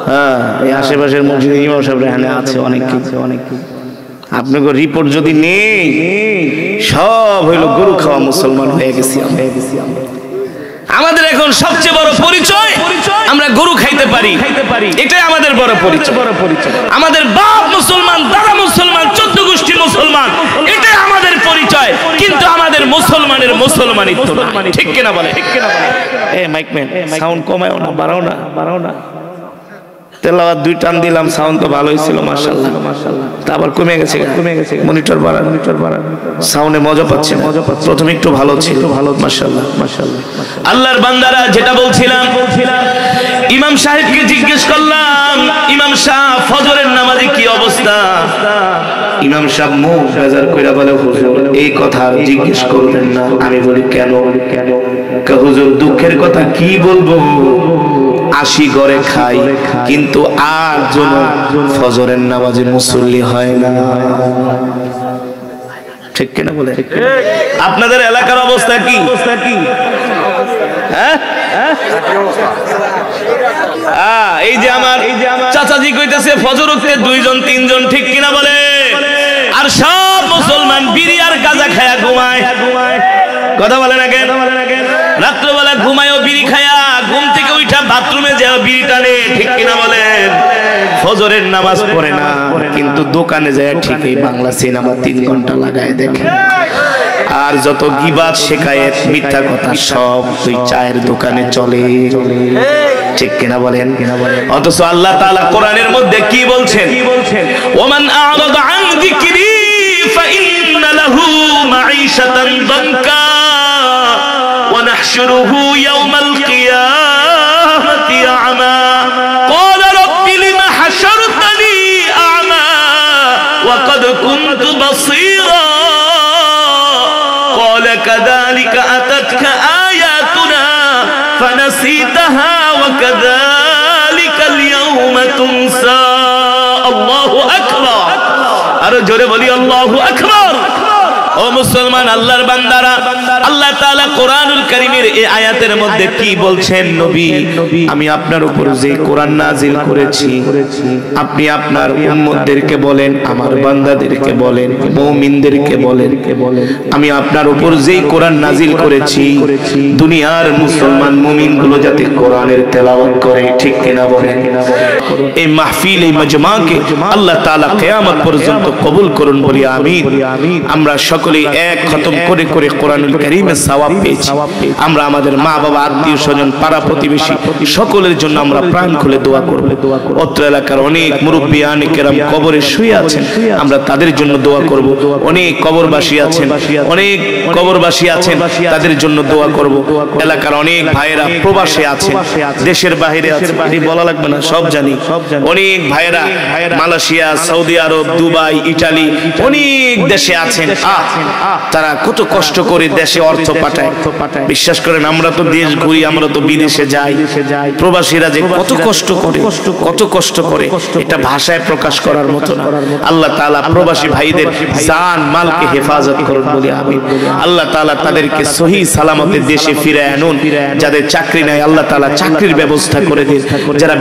হ্যাঁ এই আশেপাশের মসজিদে ইমাম সাহেব এখানে আছে অনেক কিছু। আপনাকে রিপোর্ট যদি নেই, সব হইলো গরু খাওয়া মুসলমান হয়ে গেছি। আমাদের এখন সবচেয়ে বড় পরিচয় আমরা গরু খাইতে পারি, এটাই আমাদের বড় পরিচয়। আমাদের বাপ মুসলমান, দাদা মুসলমান, 14 গোষ্ঠী মুসলমান, এটাই আমাদের পরিচয়। কিন্তু আমাদের মুসলমানের মুসলমানিত্ব না, ঠিক কিনা বলে? এই মাইকম্যান সাউন্ড কমাও না, বাড়াও না। তেলাওয়াত 2 টান দিলাম, সাউন্ড তো ভালোই ছিল মাশাআল্লাহ। তা আবার কমে গেছে। মনিটর বাড়ান। সাউন্ডে মজা পাচ্ছে। প্রথমে একটু ভালো ছিল, মাশাআল্লাহ। আল্লাহর বান্দারা যেটা বলছিলাম, ইমাম সাহেবকে জিজ্ঞেস করলাম ইমাম সাহেব ফজরের নামাজে কি অবস্থা? ইমাম সাহেব মুখ বেজার কইরা বলে হুজুর এই কথা জিজ্ঞেস করবেন না। আমি বলি কেন? হুজুর দুঃখের কথা কি বলবো, 80 ঘরে খাই কিন্তু আর জন ফজরের নামাজে মুসল্লি হয় না। ঠিক কিনা বলে? আপনাদের এলাকার অবস্থা কি? এই যে আমার চাচাজি কইতেছে ফজর উঠতে 2 জন 3 জন, ঠিক কিনা বলে? আর সব মুসলমান বিড়ি আর গাঁজা খায়া ঘুমায়। কথা বলে না কেন? রাত্রবেলা ঘুমায়ও বিড়ি খায়া, ঘুম থেকে উঠা বাথরুমে যাও বিড়ি টানে, ঠিক কিনা বলেন? ফজরের নামাজ পড়ে না, কিন্তু দোকানে যায় ঠিকই বাংলা সিনেমা 3 ঘন্টা লাগায় দেখে। আর যত গিবাত শেখায়েত মিথ্যা কথা সব ওই চায়ের দোকানে চলে, ঠিক কিনা বলেন? অথচ আল্লাহ তাআলা কোরআনের মধ্যে কি বলছেন? ওমান আ'রাদা আন যিকরি ফাইন্না লাহু মাঈশাতান দানকা ওয়া নাহশুরুহু ইয়াওমাল কিয়ামাতি আ'মা ক্বালা রাব্বি লিমা হাশারতানি আ'মা ওয়া ক্বাদ কুনতু বাসীরা ক্বালা কাযালিকা আতাতকা আয়াতুনা ফানাসিতাহা ওয়া কাযালিকাল ইয়াওমা তুনসা। আল্লাহু আকবার। আর জোরে বলি আল্লাহু আকবার। ও মুসলমান, আল্লাহর বান্দারা, আল্লাহ তাআলা কোরআনুল কারীমের এই আয়াতের মধ্যে কি বলছেন? নবী আমি আপনার উপর যে কোরআন নাজিল করেছি, আপনি আপনার উম্মতদেরকে বলেন, আমার বান্দাদেরকে বলেন, মুমিনদেরকে বলেন, আমি আপনার উপর যেই কোরআন নাজিল করেছি দুনিয়ার মুসলমান মুমিনগুলো যাতে কোরআনের তেলাওয়াত করে, ঠিক কিনা বলেন? এই মাহফিল, এই মাজমাকে আল্লাহ তাআলা কিয়ামত পর্যন্ত কবুল করুন, বলি আমিন। আমরা সকলে এক খতম করে করে কোরআনুল কারীমের সওয়াব পেয়েছি। আমরা আমাদের মা বাবা, আত্মীয় স্বজন, পাড়া প্রতিবেশী সকলের জন্য আমরা প্রাণ খুলে দোয়া করব। অত্র এলাকার অনেক মুরব্বিয়ান কেরাম কবরে শুয়ে আছেন, আমরা তাদের জন্য দোয়া করব। অনেক কবরবাসী আছেন, তাদের জন্য দোয়া করব। এলাকার অনেক ভাইয়েরা প্রবাসে আছেন, দেশের বাইরে আছেন, এটি বলা লাগবে না, সব জানি। অনেক ভাইয়েরা মালয়েশিয়া, সৌদি আরব, দুবাই, ইটালি, অনেক দেশে আছেন। তারা কত কষ্ট করে দেশে দেশে অর্থ পাঠায়। বিশ্বাস করেন আমরা তো দেশ ঘুরি, আমরা তো বিদেশে যাই, প্রবাসীরা যে কত কষ্ট করে এটা ভাষায় প্রকাশ করার মতো না। আল্লাহ তাআলা প্রবাসী ভাইদের জান মালকে হেফাজত করুন বলি আমিন। আল্লাহ তাআলা তাদেরকে সহি সালামতে দেশে ফিরে আনুন। যাদের চাকরি নাই আল্লাহ তাআলা চাকরির ব্যবস্থা করে দিন। যারা